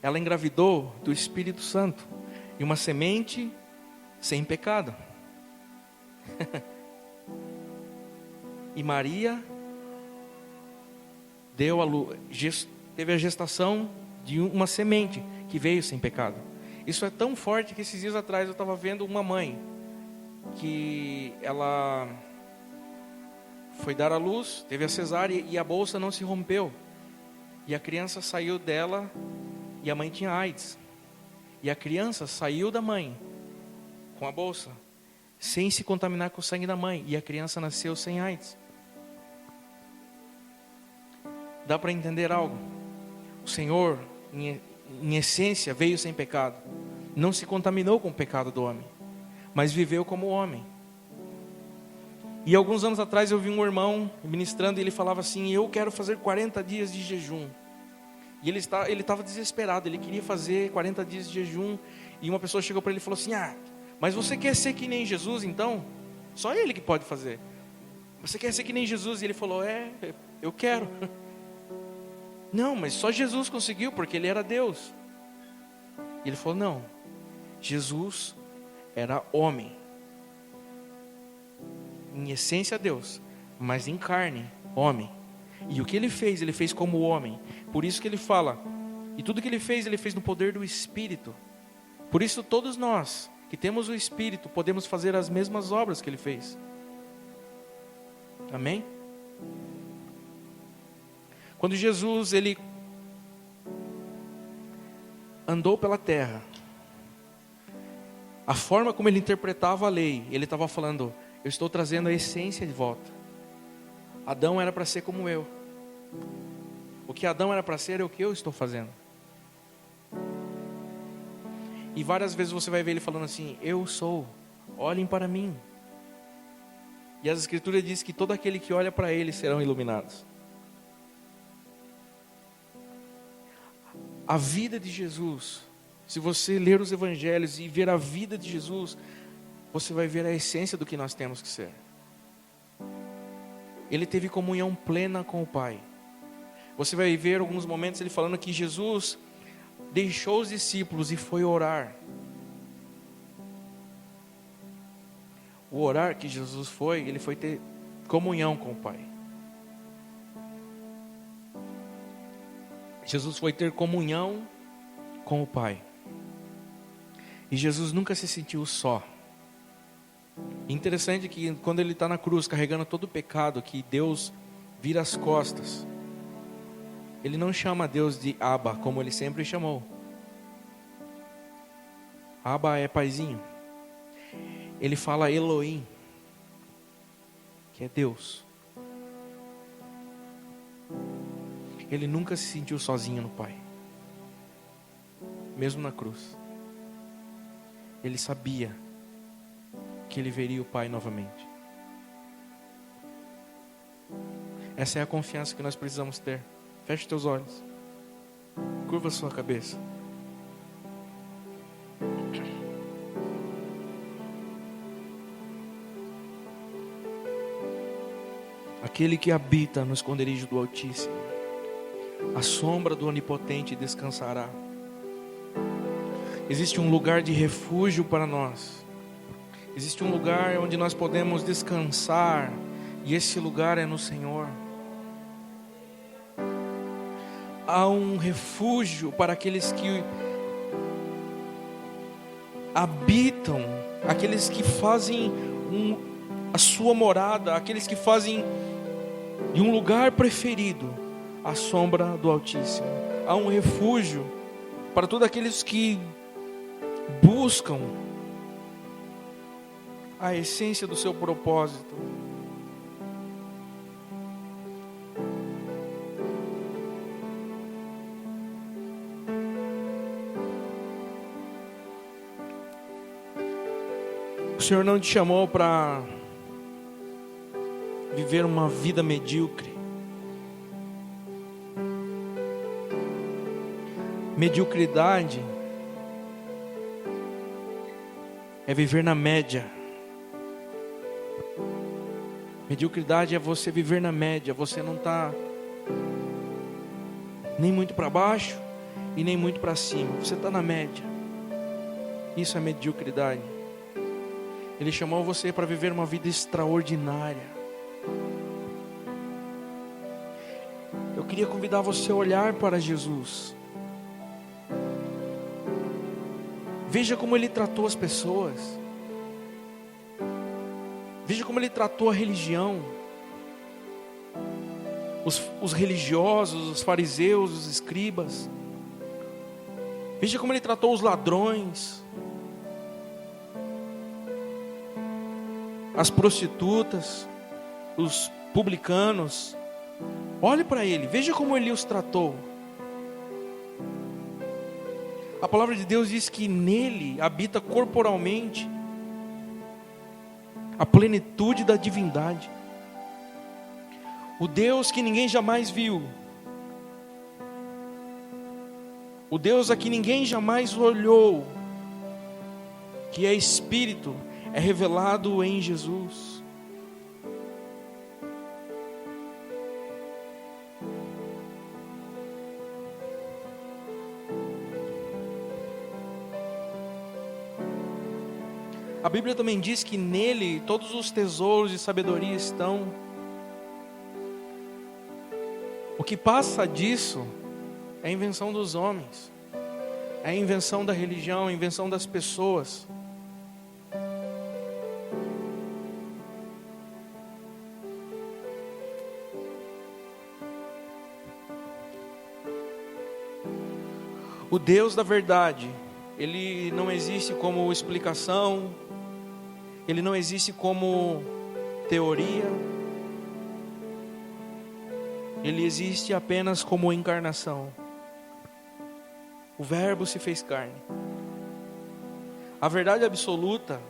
ela engravidou do Espírito Santo, e uma semente sem pecado. E Maria deu teve a gestação de uma semente que veio sem pecado. Isso é tão forte que esses dias atrás eu estava vendo uma mãe que ela foi dar à luz, teve a cesárea e a bolsa não se rompeu. E a criança saiu dela e a mãe tinha AIDS. E a criança saiu da mãe com a bolsa, sem se contaminar com o sangue da mãe. E a criança nasceu sem AIDS. Dá para entender algo? O Senhor, em essência, veio sem pecado. Não se contaminou com o pecado do homem, mas viveu como homem. E alguns anos atrás eu vi um irmão ministrando e ele falava assim: eu quero fazer 40 dias de jejum. E ele estava desesperado, ele queria fazer 40 dias de jejum. E uma pessoa chegou para ele e falou assim: mas você quer ser que nem Jesus então? Só ele que pode fazer. Você quer ser que nem Jesus? E ele falou: eu quero. Não, mas só Jesus conseguiu, porque ele era Deus. E ele falou: não, Jesus era homem, em essência Deus, mas em carne, homem. E o que ele fez como homem. Por isso que ele fala, e tudo que ele fez no poder do Espírito. Por isso todos nós, que temos o Espírito, podemos fazer as mesmas obras que ele fez. Amém? Quando Jesus, ele andou pela terra, a forma como ele interpretava a lei, ele estava falando: eu estou trazendo a essência de volta. Adão era para ser como eu. O que Adão era para ser é o que eu estou fazendo. E várias vezes você vai ver ele falando assim: eu sou, olhem para mim. E as escrituras dizem que todo aquele que olha para ele serão iluminados. A vida de Jesus, se você ler os evangelhos e ver a vida de Jesus, você vai ver a essência do que nós temos que ser. Ele teve comunhão plena com o Pai. Você vai ver alguns momentos ele falando que Jesus deixou os discípulos e foi orar. O orar que Jesus foi, ele foi ter comunhão com o Pai. Jesus foi ter comunhão com o Pai. E Jesus nunca se sentiu só. Interessante que quando ele está na cruz carregando todo o pecado, que Deus vira as costas, ele não chama Deus de Abba, como ele sempre chamou. Abba é paizinho. Ele fala Elohim, que é Deus. Ele nunca se sentiu sozinho no Pai, mesmo na cruz. Ele sabia que ele veria o Pai novamente. Essa é a confiança que nós precisamos ter. Feche teus olhos, curva sua cabeça. Aquele que habita no esconderijo do Altíssimo, a sombra do Onipotente descansará. Existe um lugar de refúgio para nós. Existe um lugar onde nós podemos descansar, e esse lugar é no Senhor. Há um refúgio para aqueles que habitam, aqueles que fazem a sua morada, aqueles que fazem de um lugar preferido a sombra do Altíssimo. Há um refúgio para todos aqueles que buscam a essência do seu propósito. O Senhor não te chamou para viver uma vida medíocre. Mediocridade é viver na média. Mediocridade é você viver na média. Você não está nem muito para baixo e nem muito para cima. Você está na média. Isso é mediocridade. Ele chamou você para viver uma vida extraordinária. Eu queria convidar você a olhar para Jesus. Veja como Ele tratou as pessoas. Veja como Ele tratou a religião. Os religiosos, os fariseus, os escribas. Veja como Ele tratou os ladrões, as prostitutas, os publicanos. Olhe para Ele, veja como Ele os tratou. A palavra de Deus diz que nele habita corporalmente a plenitude da divindade. O Deus que ninguém jamais viu, o Deus a que ninguém jamais olhou, que é Espírito, é revelado em Jesus. A Bíblia também diz que nele todos os tesouros de sabedoria estão. O que passa disso é a invenção dos homens, é a invenção da religião, a invenção das pessoas. O Deus da verdade, Ele não existe como explicação, Ele não existe como teoria, Ele existe apenas como encarnação. O Verbo se fez carne. A verdade absoluta,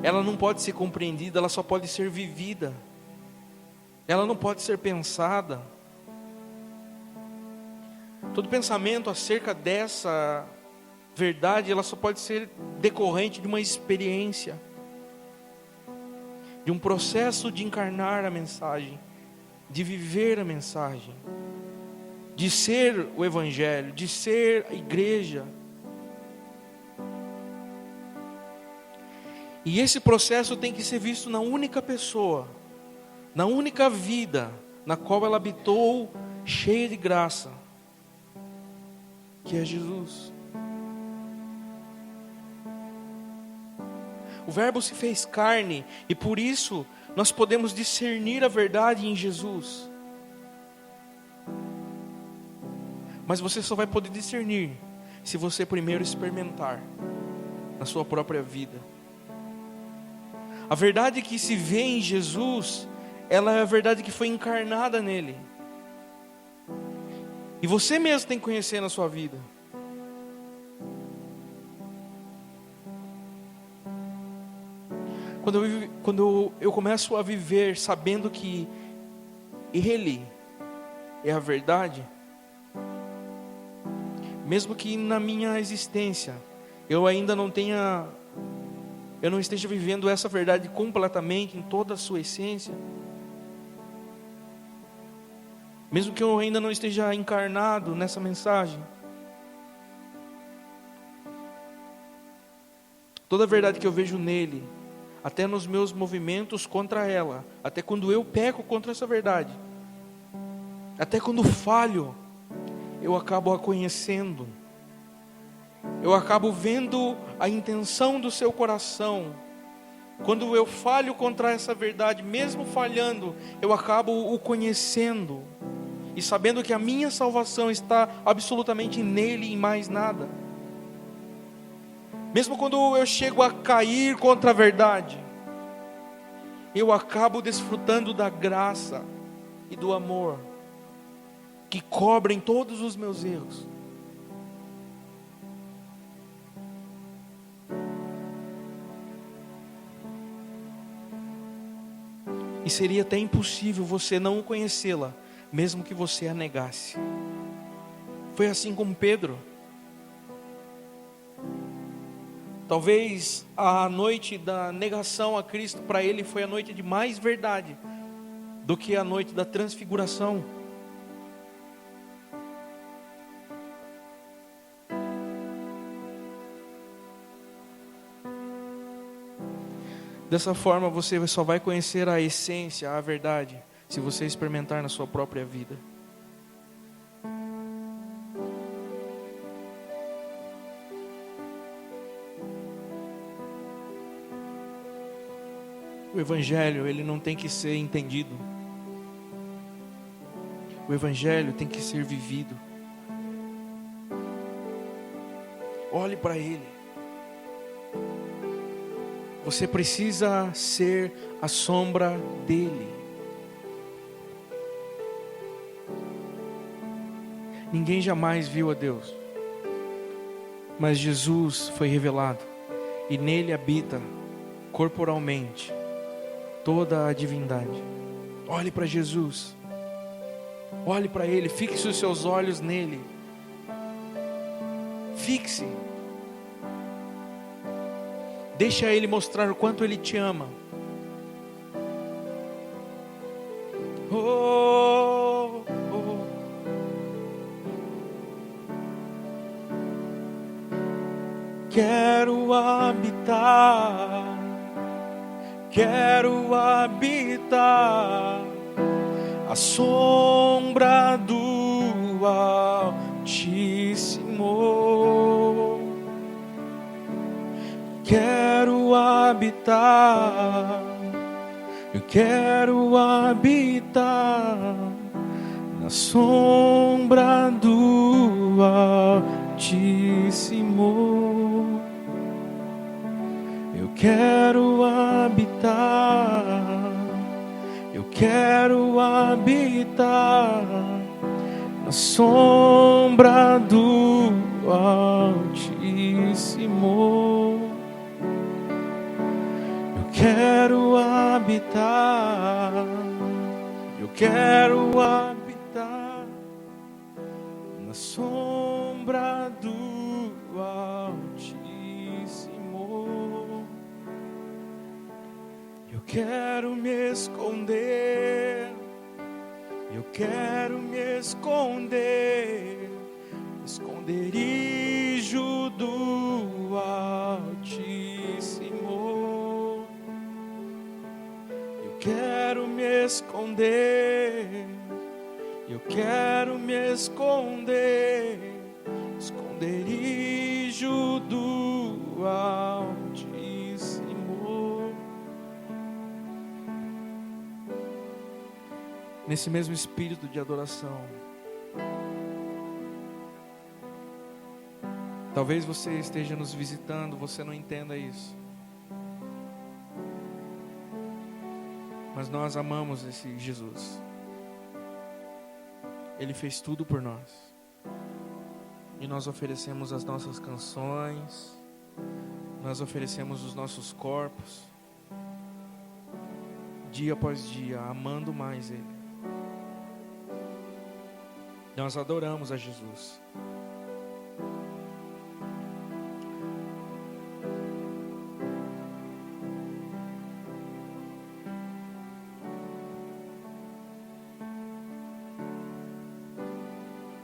ela não pode ser compreendida, ela só pode ser vivida. Ela não pode ser pensada. Todo pensamento acerca dessa verdade, ela só pode ser decorrente de uma experiência, de um processo de encarnar a mensagem, de viver a mensagem, de ser o Evangelho, de ser a igreja. E esse processo tem que ser visto na única pessoa, na única vida na qual ela habitou cheia de graça, que é Jesus. O Verbo se fez carne e por isso nós podemos discernir a verdade em Jesus. Mas você só vai poder discernir se você primeiro experimentar na sua própria vida. A verdade que se vê em Jesus, ela é a verdade que foi encarnada nele. E você mesmo tem que conhecer na sua vida. Quando eu começo a viver sabendo que Ele é a verdade, mesmo que na minha existência eu ainda não esteja vivendo essa verdade completamente em toda a sua essência, mesmo que eu ainda não esteja encarnado nessa mensagem, toda a verdade que eu vejo nele, até nos meus movimentos contra ela, até quando eu peco contra essa verdade, até quando falho, eu acabo a conhecendo, eu acabo vendo a intenção do seu coração. Quando eu falho contra essa verdade, mesmo falhando, eu acabo o conhecendo e sabendo que a minha salvação está absolutamente nele e em mais nada. Mesmo quando eu chego a cair contra a verdade, eu acabo desfrutando da graça e do amor que cobrem todos os meus erros. E seria até impossível você não conhecê-la, mesmo que você a negasse. Foi assim com Pedro. Talvez a noite da negação a Cristo para ele foi a noite de mais verdade do que a noite da transfiguração. Dessa forma você só vai conhecer a essência, a verdade, se você experimentar na sua própria vida. O Evangelho, ele não tem que ser entendido. O Evangelho tem que ser vivido. Olhe para Ele. Você precisa ser a sombra dEle. Ninguém jamais viu a Deus, mas Jesus foi revelado, e nele habita corporalmente toda a divindade. Olhe para Jesus. Olhe para Ele, fixe os seus olhos nele. Fixe. Deixa Ele mostrar o quanto Ele te ama. Oh, oh. Quero habitar a sombra do Altíssimo. Quero habitar na sombra do Altíssimo. Eu quero habitar na sombra do Altíssimo. Eu quero habitar na sombra do Altíssimo. Eu quero me esconder, esconderijo do Altíssimo. Eu quero me esconder, esconderijo do Altíssimo. Nesse mesmo espírito de adoração, talvez você esteja nos visitando, você não entenda isso, mas nós amamos esse Jesus. Ele fez tudo por nós, e nós oferecemos as nossas canções, nós oferecemos os nossos corpos, dia após dia, amando mais Ele. Nós adoramos a Jesus.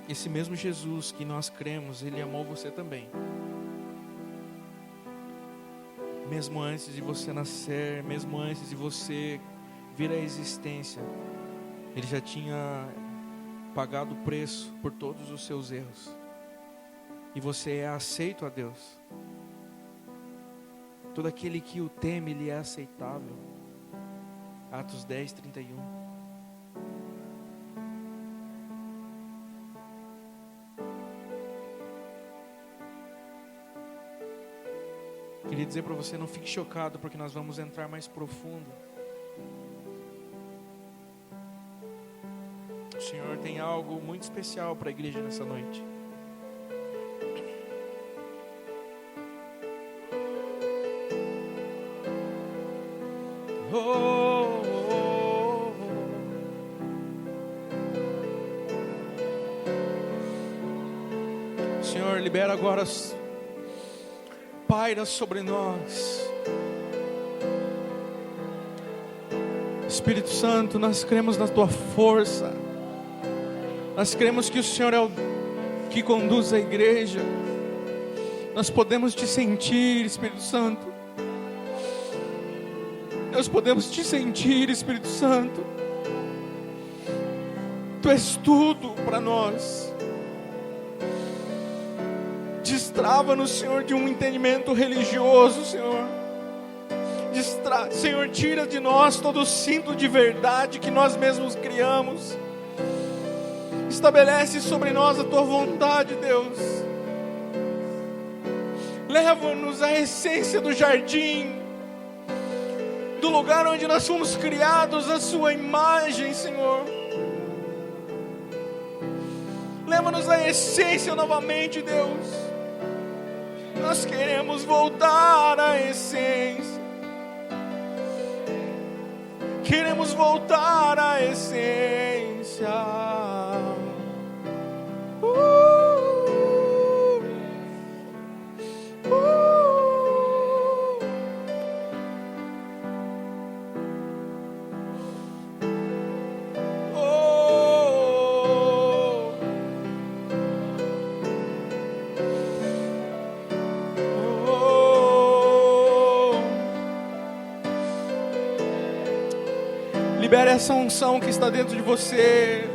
Esse mesmo Jesus que nós cremos, Ele amou você também. Mesmo antes de você nascer, mesmo antes de você vir à existência, Ele já tinha pagado o preço por todos os seus erros. E você é aceito a Deus. Todo aquele que o teme, Ele é aceitável. Atos 10, 31. Queria dizer para você, não fique chocado, porque nós vamos entrar mais profundo. O Senhor tem algo muito especial para a igreja nessa noite. Oh, oh, oh. Senhor, libera agora, paira sobre nós. Espírito Santo, nós cremos na Tua força. Nós cremos que o Senhor é o que conduz a igreja. Nós podemos Te sentir, Espírito Santo. nós podemos te sentir, Espírito Santo. Tu és tudo para nós. Destrava-nos, Senhor, de um entendimento religioso, Senhor. Senhor, tira de nós todo o cinto de verdade que nós mesmos criamos. Estabelece sobre nós a Tua vontade, Deus. Leva-nos à essência do jardim, do lugar onde nós fomos criados à Sua imagem, Senhor. Leva-nos à essência novamente, Deus. Nós queremos voltar à essência. Queremos voltar à essência. Libere essa unção que está dentro de você.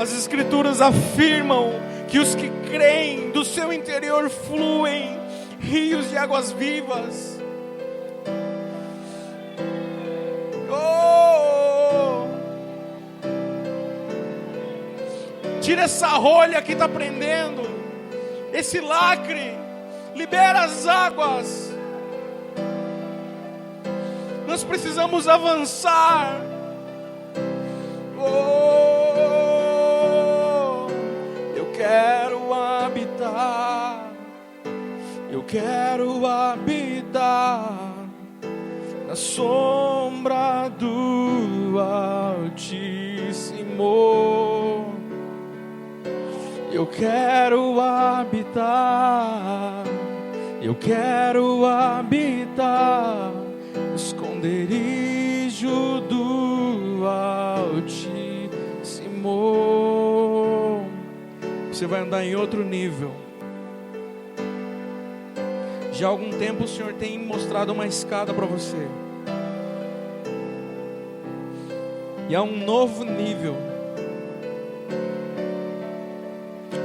As Escrituras afirmam que os que creem, do seu interior fluem rios de águas vivas. Tira essa rolha que está prendendo, esse lacre, libera as águas. Nós precisamos avançar. Eu quero habitar. Eu quero habitar na sombra do Altíssimo. Eu quero habitar. Eu quero habitar no esconderijo do Altíssimo. Você vai andar em outro nível. Já há algum tempo o Senhor tem mostrado uma escada para você. E há um novo nível.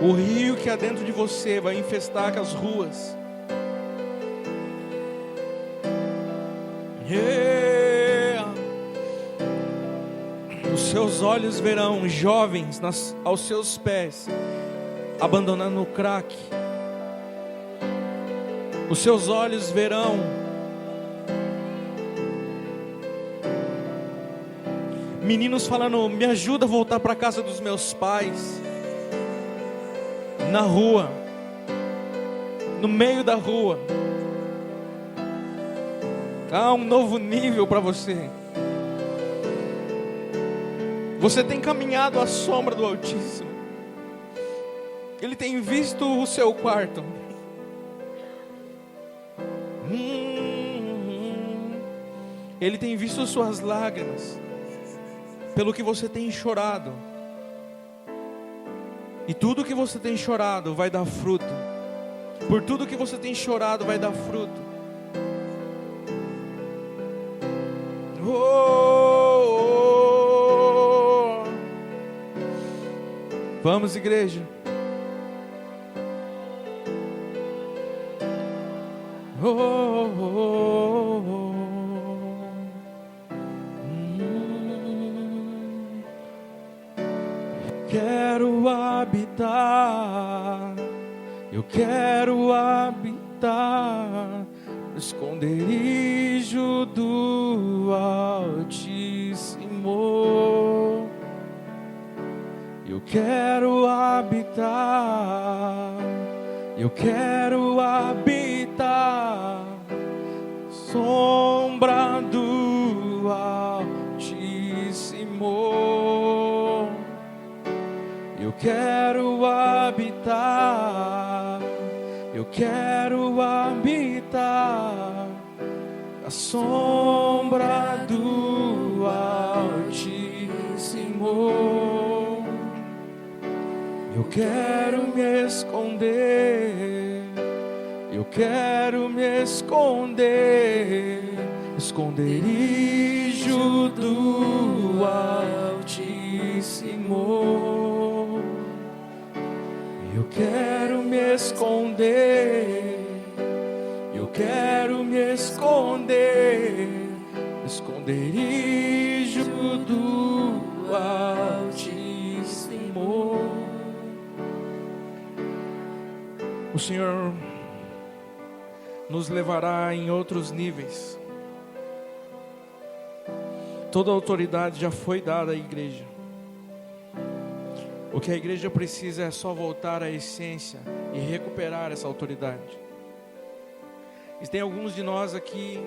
O rio que há dentro de você vai infestar as ruas. Os seus olhos verão jovens aos seus pés abandonando o crack. Os seus olhos verão meninos falando: me ajuda a voltar para a casa dos meus pais. Na rua, no meio da rua. Há um novo nível para você. Você tem caminhado à sombra do Altíssimo. Ele tem visto o seu quarto. Ele tem visto suas lágrimas, pelo que você tem chorado. E tudo que você tem chorado vai dar fruto. Por tudo que você tem chorado vai dar fruto. Vamos, igreja. Quero habitar, eu quero habitar no esconderijo do Altíssimo. Eu quero habitar, eu quero habitar sombra do Altíssimo. Eu quero habitar, eu quero habitar a sombra do Altíssimo. Eu quero me esconder, Eu quero me esconder, esconderijo do Altíssimo. Eu quero me esconder, eu quero me esconder, esconderijo do Altíssimo. O Senhor nos levará em outros níveis. Toda a autoridade já foi dada à igreja. O que a igreja precisa é só voltar à essência e recuperar essa autoridade. E tem alguns de nós aqui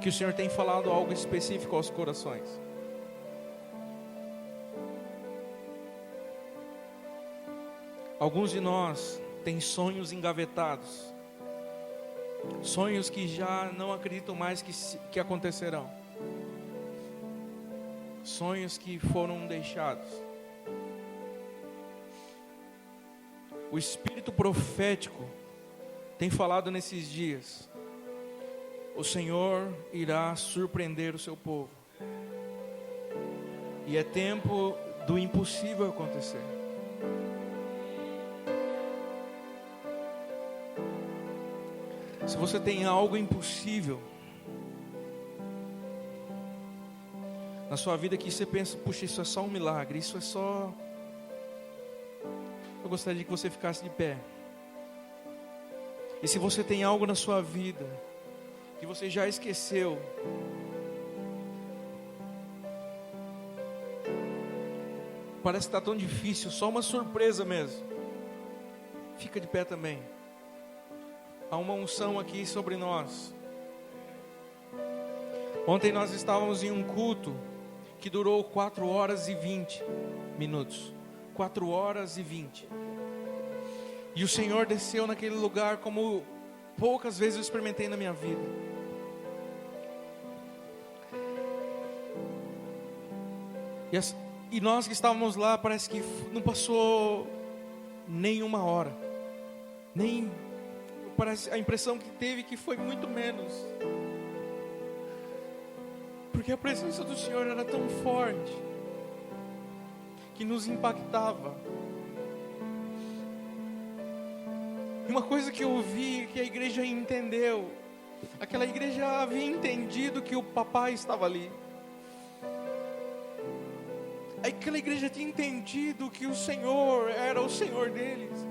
que o Senhor tem falado algo específico aos corações. Alguns de nós têm sonhos engavetados, sonhos que já não acreditam mais que acontecerão, sonhos que foram deixados. O Espírito profético tem falado nesses dias: o Senhor irá surpreender o seu povo, e é tempo do impossível acontecer. Se você tem algo impossível na sua vida que você pensa, puxa, isso é só um milagre, isso é só... Eu gostaria que você ficasse de pé. E se você tem algo na sua vida que você já esqueceu, parece que está tão difícil, só uma surpresa mesmo, fica de pé também. Há uma unção aqui sobre nós. Ontem nós estávamos em um culto que durou 4 horas e 20 minutos. 4 horas e 20. E o Senhor desceu naquele lugar como poucas vezes eu experimentei na minha vida. E nós que estávamos lá, parece que não passou nem 1 hora. Parece, a impressão que teve que foi muito menos. Porque a presença do Senhor era tão forte que nos impactava. E uma coisa que eu ouvi, que a igreja entendeu, aquela igreja havia entendido que o papai estava ali. Aquela igreja tinha entendido que o Senhor era o Senhor deles.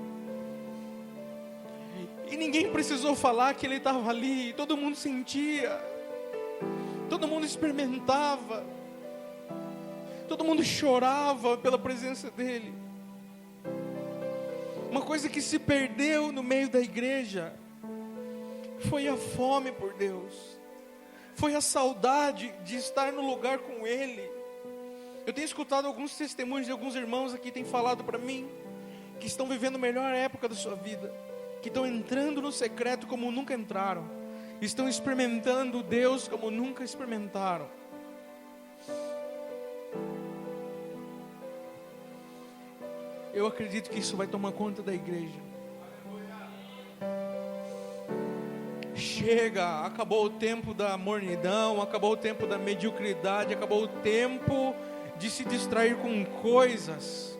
E ninguém precisou falar que Ele estava ali. Todo mundo sentia. Todo mundo experimentava. Todo mundo chorava pela presença dEle. Uma coisa que se perdeu no meio da igreja foi a fome por Deus. Foi a saudade de estar no lugar com Ele. Eu tenho escutado alguns testemunhos de alguns irmãos aqui que têm falado para mim que estão vivendo a melhor época da sua vida, que estão entrando no secreto como nunca entraram, estão experimentando Deus como nunca experimentaram. Eu acredito que isso vai tomar conta da igreja. Chega, acabou o tempo da mornidão, acabou o tempo da mediocridade, acabou o tempo de se distrair com coisas.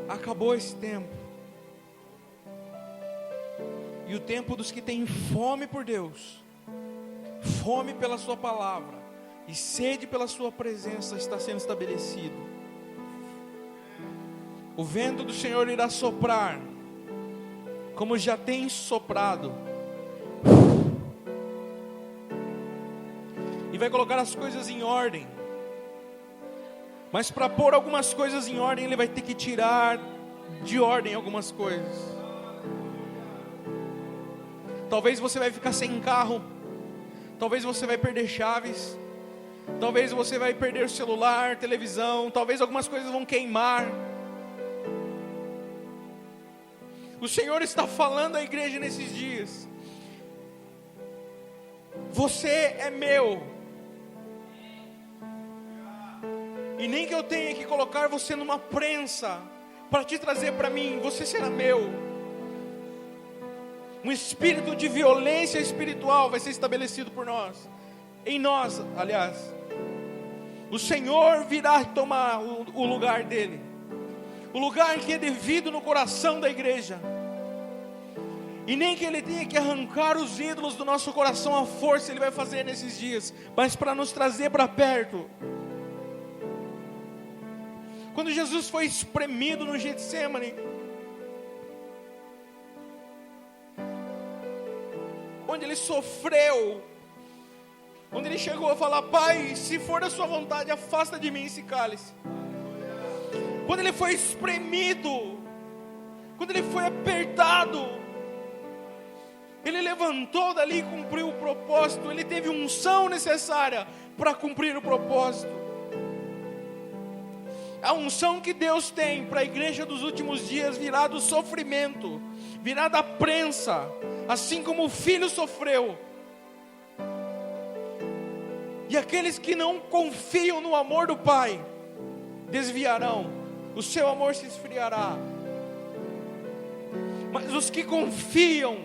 Acabou esse tempo. E o tempo dos que têm fome por Deus, fome pela sua palavra e sede pela sua presença está sendo estabelecido. O vento do Senhor irá soprar, como já tem soprado, e vai colocar as coisas em ordem. Mas para pôr algumas coisas em ordem, Ele vai ter que tirar de ordem algumas coisas. Talvez você vai ficar sem carro, talvez você vai perder chaves, talvez você vai perder o celular, televisão, talvez algumas coisas vão queimar. O Senhor está falando à igreja nesses dias: você é meu. E nem que eu tenha que colocar você numa prensa para te trazer para mim, você será meu. Um espírito de violência espiritual vai ser estabelecido por nós. Em nós, aliás. O Senhor virá tomar o lugar dele. O lugar que é devido no coração da igreja. E nem que Ele tenha que arrancar os ídolos do nosso coração à força, Ele vai fazer nesses dias, mas para nos trazer para perto. Quando Jesus foi espremido no Getsemane, onde Ele sofreu, onde Ele chegou a falar: Pai, se for da sua vontade, afasta de mim esse cálice. Quando Ele foi espremido, quando Ele foi apertado, Ele levantou dali e cumpriu o propósito. Ele teve unção necessária para cumprir o propósito. A unção que Deus tem para a igreja dos últimos dias virá do sofrimento, virá da prensa, assim como o filho sofreu. E aqueles que não confiam no amor do Pai desviarão, o seu amor se esfriará. Mas os que confiam,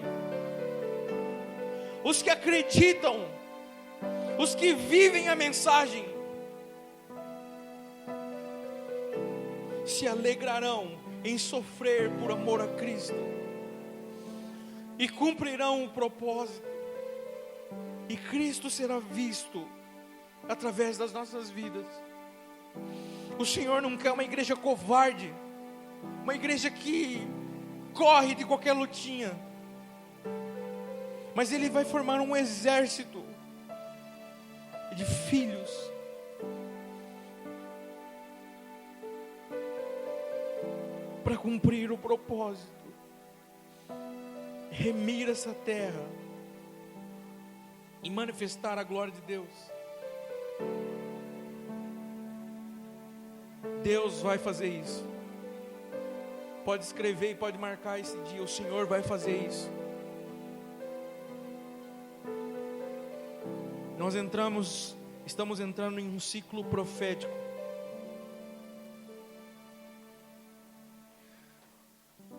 os que acreditam, os que vivem a mensagem, se alegrarão em sofrer por amor a Cristo, e cumprirão o propósito, e Cristo será visto através das nossas vidas. O Senhor não quer uma igreja covarde, uma igreja que corre de qualquer lutinha, mas Ele vai formar um exército de filhos para cumprir o propósito, remir essa terra e manifestar a glória de Deus. Deus vai fazer isso. Pode escrever e pode marcar esse dia. O Senhor vai fazer isso. Estamos entrando em um ciclo profético.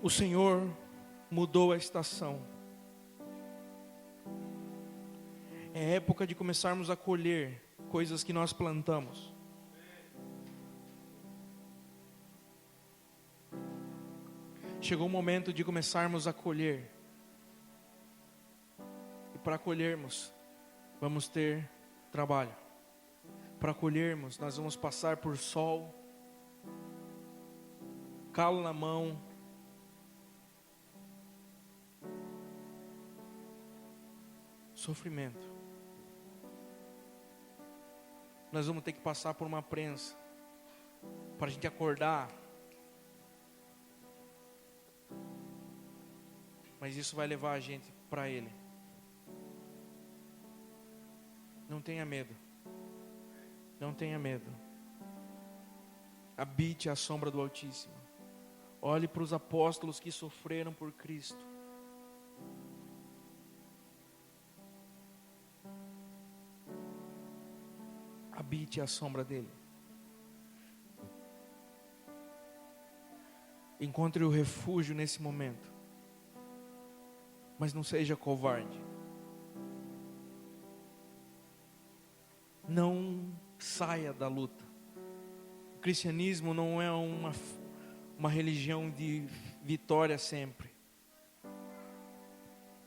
O Senhor mudou a estação. É época de começarmos a colher coisas que nós plantamos. Chegou o momento de começarmos a colher. E para colhermos, vamos ter trabalho. Para colhermos, nós vamos passar por sol, calo na mão, sofrimento. Nós vamos ter que passar por uma prensa para a gente acordar. Mas isso vai levar a gente para Ele. Não tenha medo. Não tenha medo. Habite à sombra do Altíssimo. Olhe para os apóstolos que sofreram por Cristo. Habite à sombra dele. Encontre o refúgio nesse momento. Mas não seja covarde. Não saia da luta. O cristianismo não é uma religião de vitória sempre,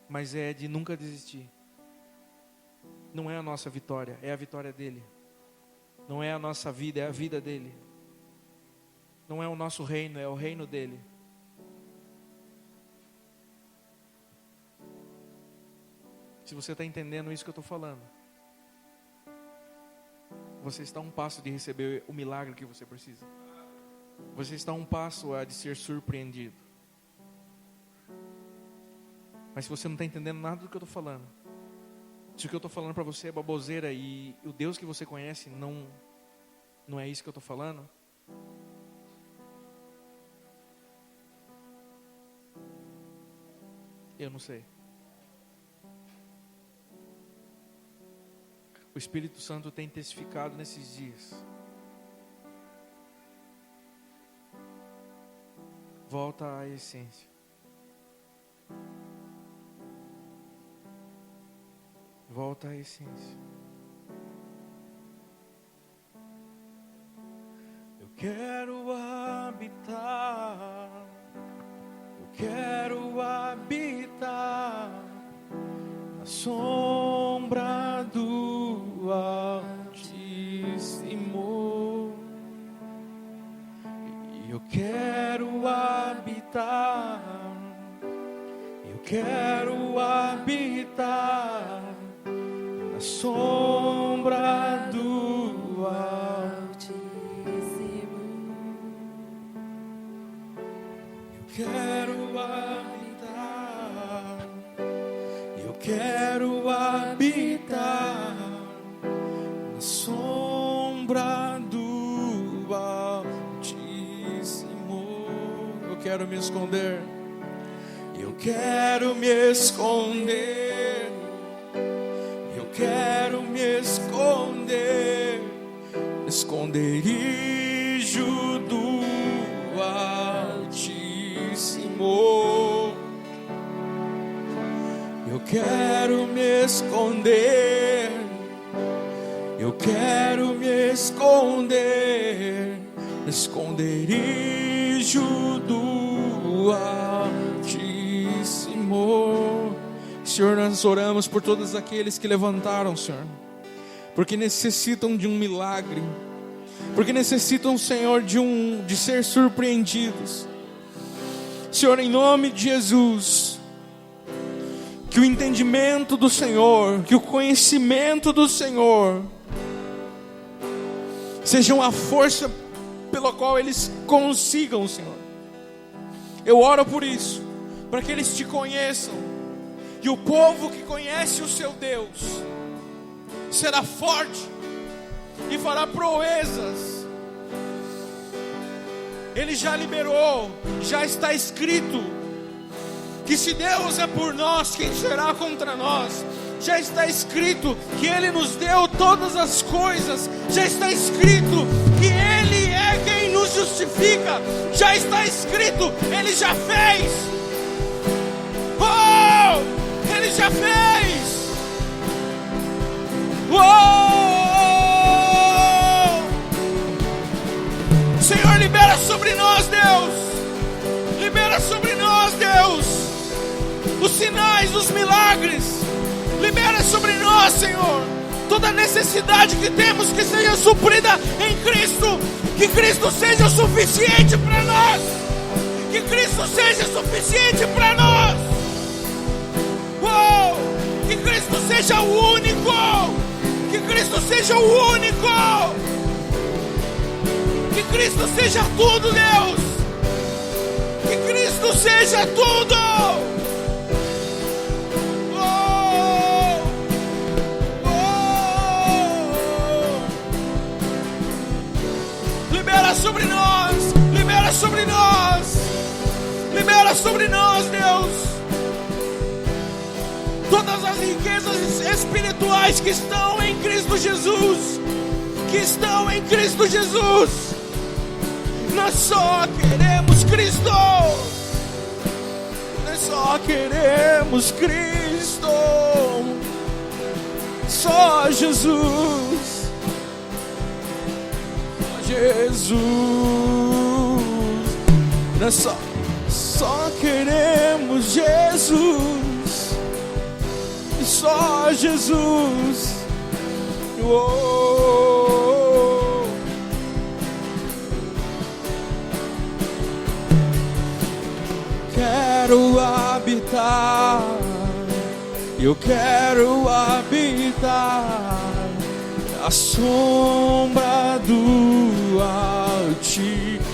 mas é de nunca desistir. Não é a nossa vitória, é a vitória dele. Não é a nossa vida, é a vida dele. Não é o nosso reino, é o reino dele. Se você está entendendo isso que eu estou falando, você está a um passo de receber o milagre que você precisa. Você está a um passo de ser surpreendido. Mas se você não está entendendo nada do que eu estou falando, se o que eu estou falando para você é baboseira e o Deus que você conhece não é isso que eu estou falando, eu não sei. O Espírito Santo tem testificado nesses dias Volta à essência. Volta à essência. Eu quero habitar. Eu quero habitar na sombra do Altíssimo. Eu quero habitar. Eu quero habitar na sombra do Altíssimo. Eu quero habitar. Eu quero habitar na sombra do Altíssimo. Eu quero me esconder. Eu quero me esconder. Eu quero me esconder. Esconderijo do Altíssimo. Eu quero me esconder. Eu quero me esconder. Esconderijo do Altíssimo. Senhor, nós oramos por todos aqueles que levantaram, Senhor, porque necessitam de um milagre, porque necessitam, Senhor, de ser surpreendidos. Senhor, em nome de Jesus, que o entendimento do Senhor, que o conhecimento do Senhor sejam a força pela qual eles consigam, Senhor. Eu oro por isso, para que eles te conheçam. E o povo que conhece o seu Deus será forte e fará proezas. Ele já liberou, já está escrito que se Deus é por nós, quem será contra nós? Já está escrito que Ele nos deu todas as coisas. Já está escrito que Ele é quem nos justifica. Já está escrito, Ele já fez. Oh, Ele já fez. Oh, Senhor, libera sobre nós, Deus. Libera sobre nós, Deus, os sinais, os milagres. Libera sobre nós, Senhor, toda necessidade que temos, que seja suprida em Cristo. Que Cristo seja suficiente para nós. Que Cristo seja suficiente para nós. Oh, que Cristo seja o único. Que Cristo seja o único. Que Cristo seja tudo, Deus. Que Cristo seja tudo. Libera sobre nós, libera sobre nós, libera sobre nós, Deus, todas as riquezas espirituais que estão em Cristo Jesus, que estão em Cristo Jesus. Nós só queremos Cristo, nós só queremos Cristo, só Jesus. Jesus, nós só queremos Jesus, só Jesus. Oh, quero habitar, eu quero habitar a sombra do Altíssimo.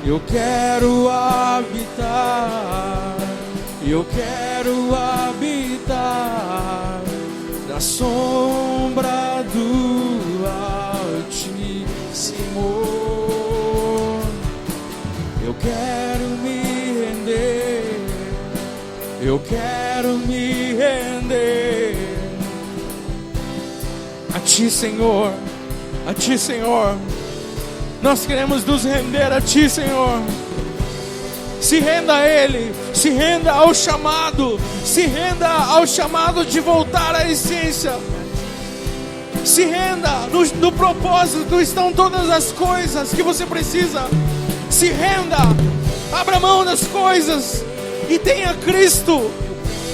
Eu quero habitar, eu quero habitar na sombra do Altíssimo. Eu quero me render, eu quero me render a Ti, Senhor, a Ti, Senhor. Nós queremos nos render a Ti, Senhor. Se renda a Ele, se renda ao chamado, se renda ao chamado de voltar à essência. Se renda no propósito estão todas as coisas que você precisa. Se renda, abra mão das coisas e tenha Cristo.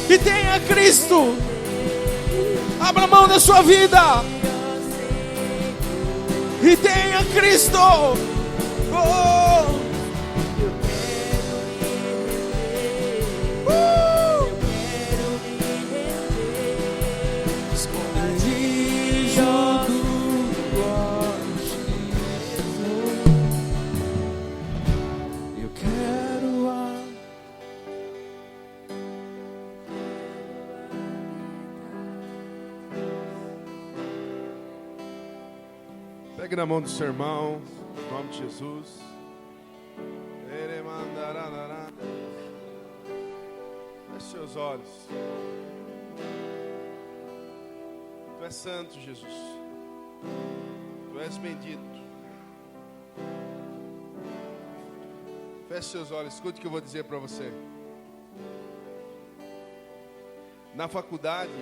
E tenha Cristo. Abra mão da sua vida e tenha Cristo. Oh! Pegue na mão do seu irmão, em nome de Jesus. Feche seus olhos. Tu és santo, Jesus. Tu és bendito. Feche seus olhos, escute o que eu vou dizer para você. Na faculdade,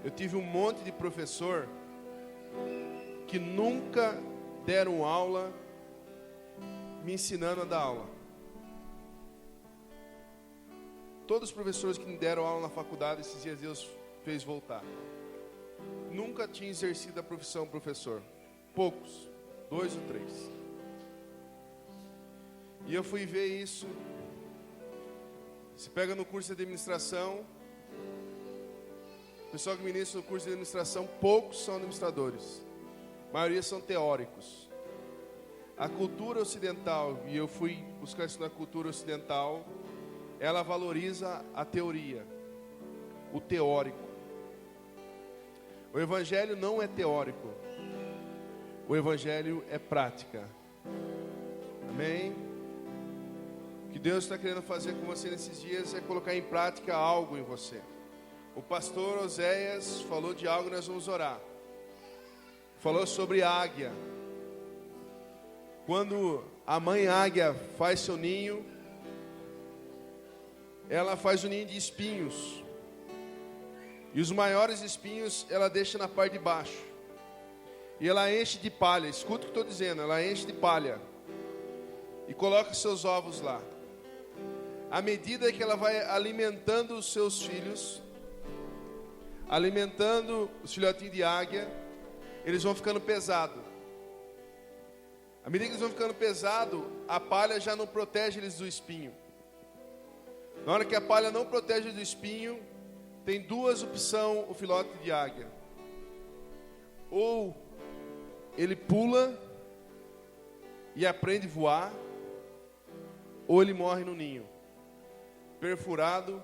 eu tive um monte de professor que nunca deram aula me ensinando a dar aula. Todos os professores que me deram aula na faculdade, esses dias Deus fez voltar. Nunca tinha exercido a profissão professor. Poucos, 2 ou 3. E eu fui ver isso. Se pega no curso de administração, o pessoal que ministra no curso de administração, poucos são administradores. A maioria são teóricos. A cultura ocidental, e eu fui buscar isso na cultura ocidental, ela valoriza a teoria, o teórico. O evangelho não é teórico. O evangelho é prática. Amém? O que Deus está querendo fazer com você nesses dias é colocar em prática algo em você. O pastor Oséias falou de algo, nós vamos orar. Falou sobre águia. Quando a mãe águia faz seu ninho, ela faz um ninho de espinhos. E os maiores espinhos ela deixa na parte de baixo. E ela enche de palha. Escuta o que eu estou dizendo. Ela enche de palha. E coloca seus ovos lá. À medida que ela vai alimentando os seus filhos, alimentando os filhotinhos de águia, eles vão ficando pesados. À medida que eles vão ficando pesados, a palha já não protege eles do espinho. Na hora que a palha não protege do espinho, tem 2 opções o filhote de águia. Ou ele pula e aprende a voar, ou ele morre no ninho, perfurado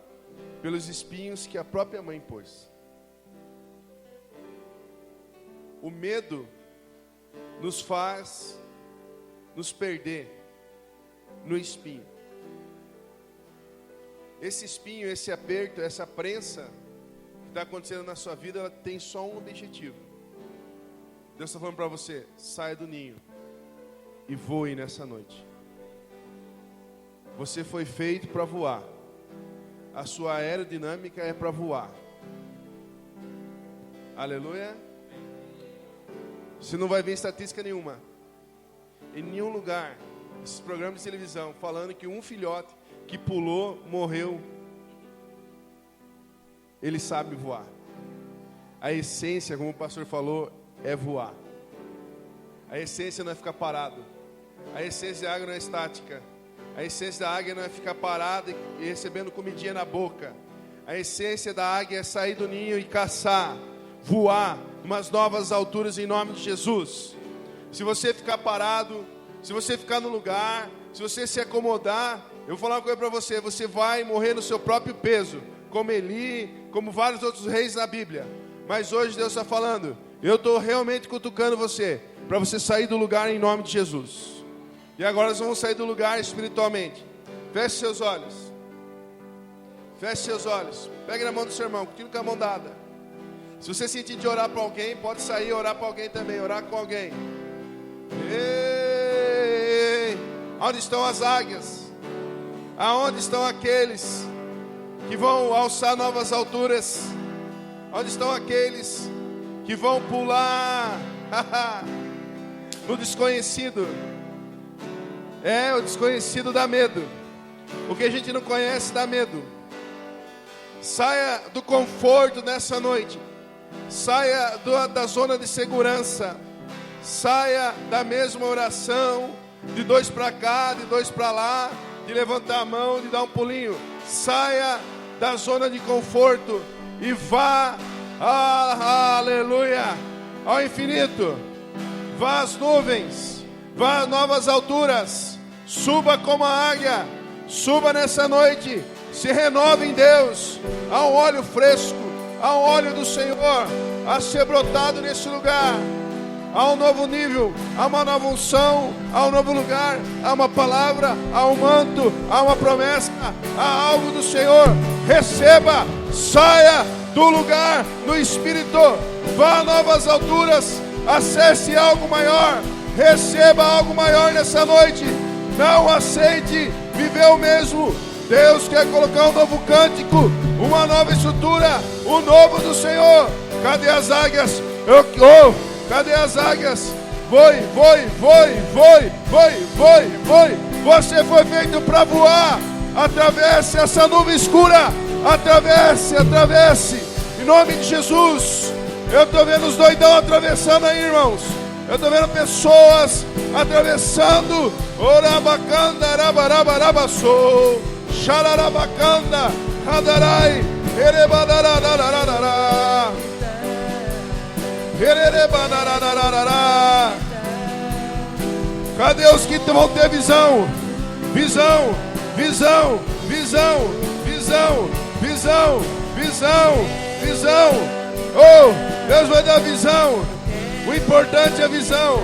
pelos espinhos que a própria mãe pôs. O medo nos faz nos perder no espinho. Esse espinho, esse aperto, essa prensa que está acontecendo na sua vida, ela tem só um objetivo. Deus está falando para você: saia do ninho e voe nessa noite. Você foi feito para voar. A sua aerodinâmica é para voar. Aleluia. Você não vai ver estatística nenhuma, em nenhum lugar, esses programas de televisão, falando que um filhote que pulou, morreu. Ele sabe voar. A essência, como o pastor falou, é voar. A essência não é ficar parado. A essência da águia não é estática. A essência da águia não é ficar parado e recebendo comidinha na boca. A essência da águia é sair do ninho e caçar, voar umas novas alturas em nome de Jesus. Se você ficar parado, se você ficar no lugar, se você se acomodar, eu vou falar uma coisa para você: você vai morrer no seu próprio peso, como Eli, como vários outros reis na Bíblia. Mas hoje Deus está falando, eu estou realmente cutucando você, para você sair do lugar em nome de Jesus. E agora nós vamos sair do lugar espiritualmente. Feche seus olhos. Feche seus olhos. Pegue na mão do seu irmão, continue com a mão dada. Se você sentir de orar para alguém, pode sair e orar para alguém também, orar com alguém. Onde estão as águias? Aonde estão aqueles que vão alçar novas alturas? Onde estão aqueles que vão pular no desconhecido? O desconhecido dá medo. O que a gente não conhece dá medo. Saia do conforto nessa noite. Saia da zona de segurança. Saia da mesma oração, de 2 para cá, de 2 para lá, de levantar a mão, de dar um pulinho. Saia da zona de conforto e vá, aleluia, ao infinito. Vá às nuvens, vá a novas alturas. Suba como a águia. Suba nessa noite. Se renove em Deus. Há um óleo fresco, há um óleo do Senhor a ser brotado nesse lugar. Há um novo nível, há uma nova unção, há um novo lugar, há uma palavra, há um manto, há uma promessa, há algo do Senhor. Receba, saia do lugar no Espírito, vá a novas alturas, acesse algo maior, receba algo maior nessa noite. Não aceite viver o mesmo. Deus quer colocar um novo cântico, uma nova estrutura, o novo do Senhor. Cadê as águias? Cadê as águias? Voe. Você foi feito para voar. Atravesse essa nuvem escura. Atravesse. Em nome de Jesus. Eu estou vendo os doidão atravessando aí, irmãos. Eu estou vendo pessoas atravessando. Orabacanda, rabarabarabassou. Xararabacanda, radarai. Erebadarararararará. Cadê os que vão ter visão? Visão. Oh, Deus vai dar visão. O importante é a visão.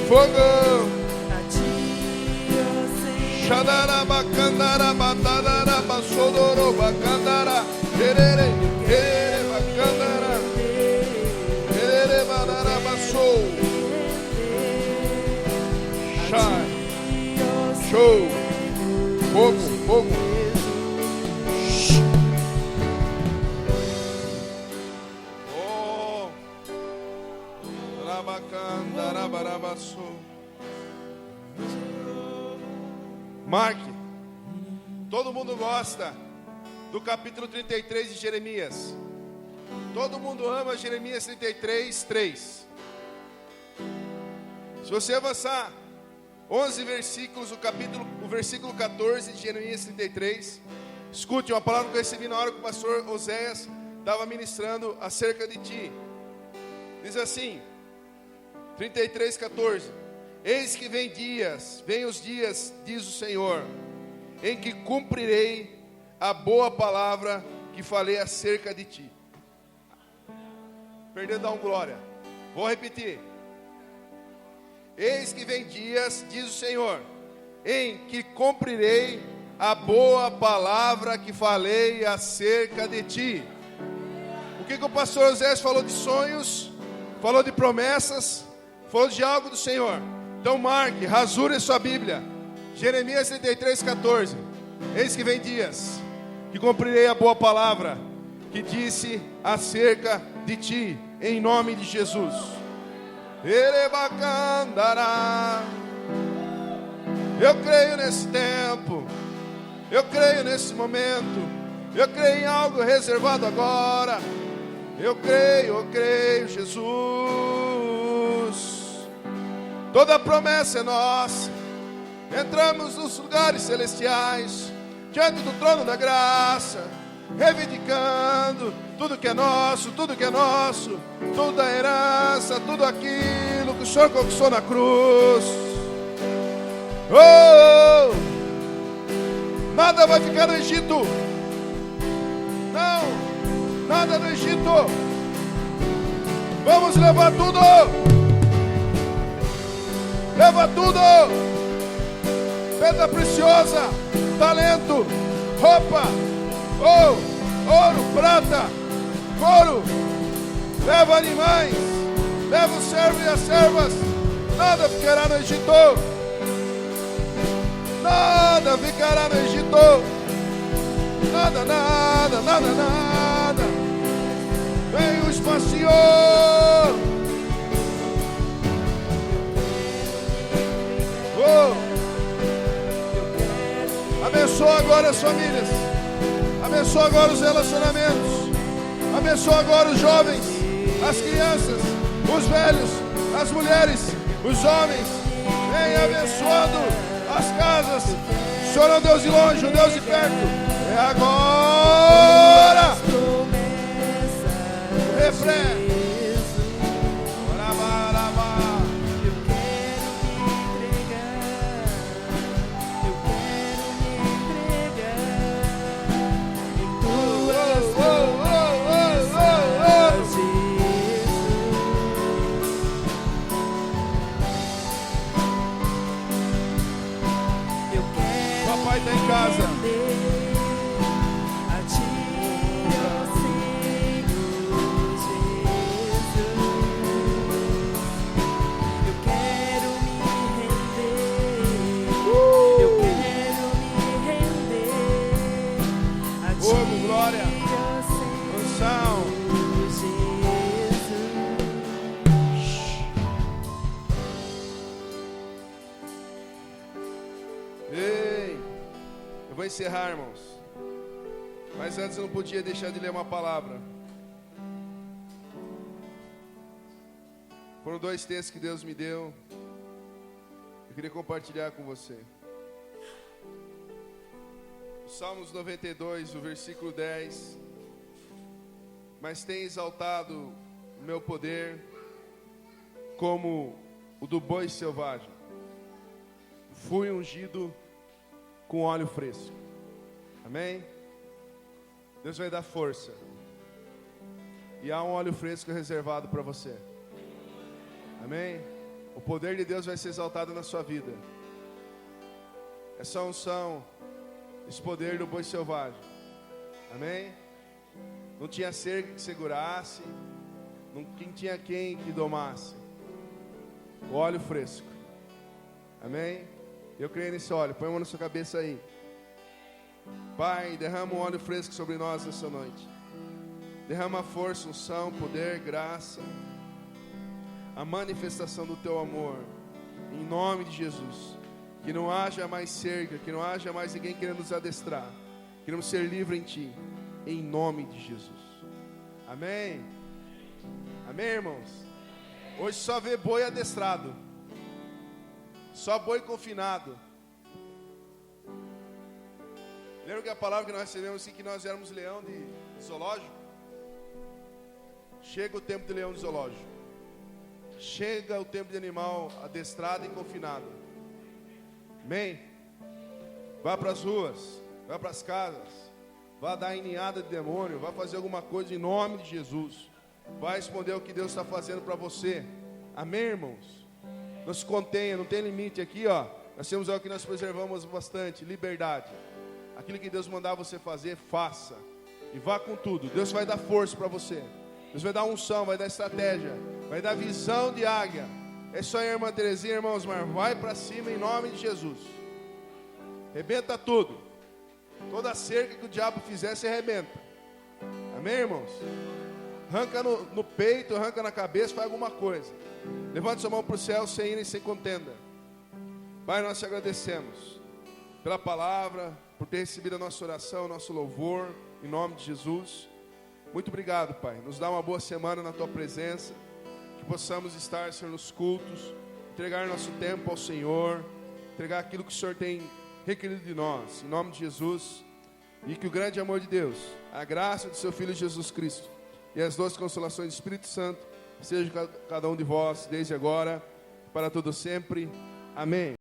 Fogo. Xadara bacandara batadara basodoro bacandara. Herere bacandara. Herere badara basou. Shai. Show. Fogo. Marque. Todo mundo gosta do capítulo 33 de Jeremias. Todo mundo ama Jeremias 33, 3. Se você avançar 11 versículos, o versículo 14 de Jeremias 33, escute uma palavra que eu recebi na hora que o pastor Oséias estava ministrando acerca de ti. Diz assim, 33, 14: Eis que vem os dias, diz o Senhor, em que cumprirei a boa palavra que falei acerca de ti. Perdeu, dá um glória. Vou repetir. Eis que vem dias, diz o Senhor, em que cumprirei a boa palavra que falei acerca de ti. O que o pastor José falou de sonhos, falou de promessas, falou de algo do Senhor. Então marque, rasure sua Bíblia. Jeremias 33, 14. Eis que vem dias que cumprirei a boa palavra que disse acerca de ti, em nome de Jesus. Erebacandará. Eu creio nesse tempo. Eu creio nesse momento. Eu creio em algo reservado agora. Eu creio, Jesus. Toda promessa é nossa. Entramos nos lugares celestiais, diante do trono da graça, reivindicando tudo que é nosso, tudo a herança, tudo aquilo que o Senhor conquistou na cruz. Oh! Nada vai ficar no Egito. Não, nada no Egito. Vamos levar tudo. Leva tudo. pedra preciosa, talento, roupa, ouro, prata, couro. Leva animais, leva os servos e as servas. Nada ficará no Egito. Nada ficará no Egito. Nada, nada, nada, nada. Vem o espaciador. Abençoa agora as famílias. Abençoa agora os relacionamentos. Abençoa agora os jovens, as crianças, os velhos, as mulheres, os homens. Vem abençoando as casas. O Senhor é um Deus de longe, um Deus de perto. É agora. O refrém. Papai está em casa. Encerrar, irmãos, mas antes eu não podia deixar de ler uma palavra. Foram 2 textos que Deus me deu. Eu queria compartilhar com você. Salmos 92, o versículo 10. Mas tem exaltado o meu poder como o do boi selvagem. Fui ungido com óleo fresco. Amém? Deus vai dar força. E há um óleo fresco reservado para você. Amém? O poder de Deus vai ser exaltado na sua vida. Essa unção, esse poder do boi selvagem. Amém? Não tinha cerca que segurasse. Não tinha quem que domasse. O óleo fresco. Amém? Eu creio nesse óleo. Põe a mão na sua cabeça aí. Pai, derrama um óleo fresco sobre nós nessa noite. Derrama força, unção, poder, graça. A manifestação do teu amor. Em nome de Jesus. Que não haja mais cerca. Que não haja mais ninguém querendo nos adestrar. Queremos ser livres em ti. Em nome de Jesus. Amém. Amém, irmãos? Hoje só vê boi adestrado. Só boi confinado. Lembra que a palavra que nós recebemos assim, que nós éramos leão de zoológico? Chega o tempo de leão de zoológico. Chega o tempo de animal adestrado e confinado. Amém? Vá para as ruas, vá para as casas, vá dar ninhada de demônio, vá fazer alguma coisa em nome de Jesus. Vai responder o que Deus está fazendo para você. Amém, irmãos? Não se contenha, não tem limite aqui, ó. Nós temos algo que nós preservamos bastante, liberdade. Aquilo que Deus mandar você fazer, faça. E vá com tudo. Deus vai dar força para você. Deus vai dar unção, vai dar estratégia, vai dar visão de águia. É isso aí, irmã Terezinha, irmãos, mas vai para cima em nome de Jesus. Rebenta tudo. Toda cerca que o diabo fizer, você arrebenta. Amém, irmãos? Arranca no peito, arranca na cabeça, faz alguma coisa. Levante sua mão para o céu, sem ira e sem contenda. Pai, nós te agradecemos pela palavra, por ter recebido a nossa oração, nosso louvor, em nome de Jesus. Muito obrigado, Pai. Nos dá uma boa semana na Tua presença. Que possamos estar, Senhor, nos cultos, entregar nosso tempo ao Senhor, entregar aquilo que o Senhor tem requerido de nós, em nome de Jesus. E que o grande amor de Deus, a graça do Seu Filho Jesus Cristo e as doces consolações do Espírito Santo seja cada um de vós, desde agora, para todo sempre. Amém.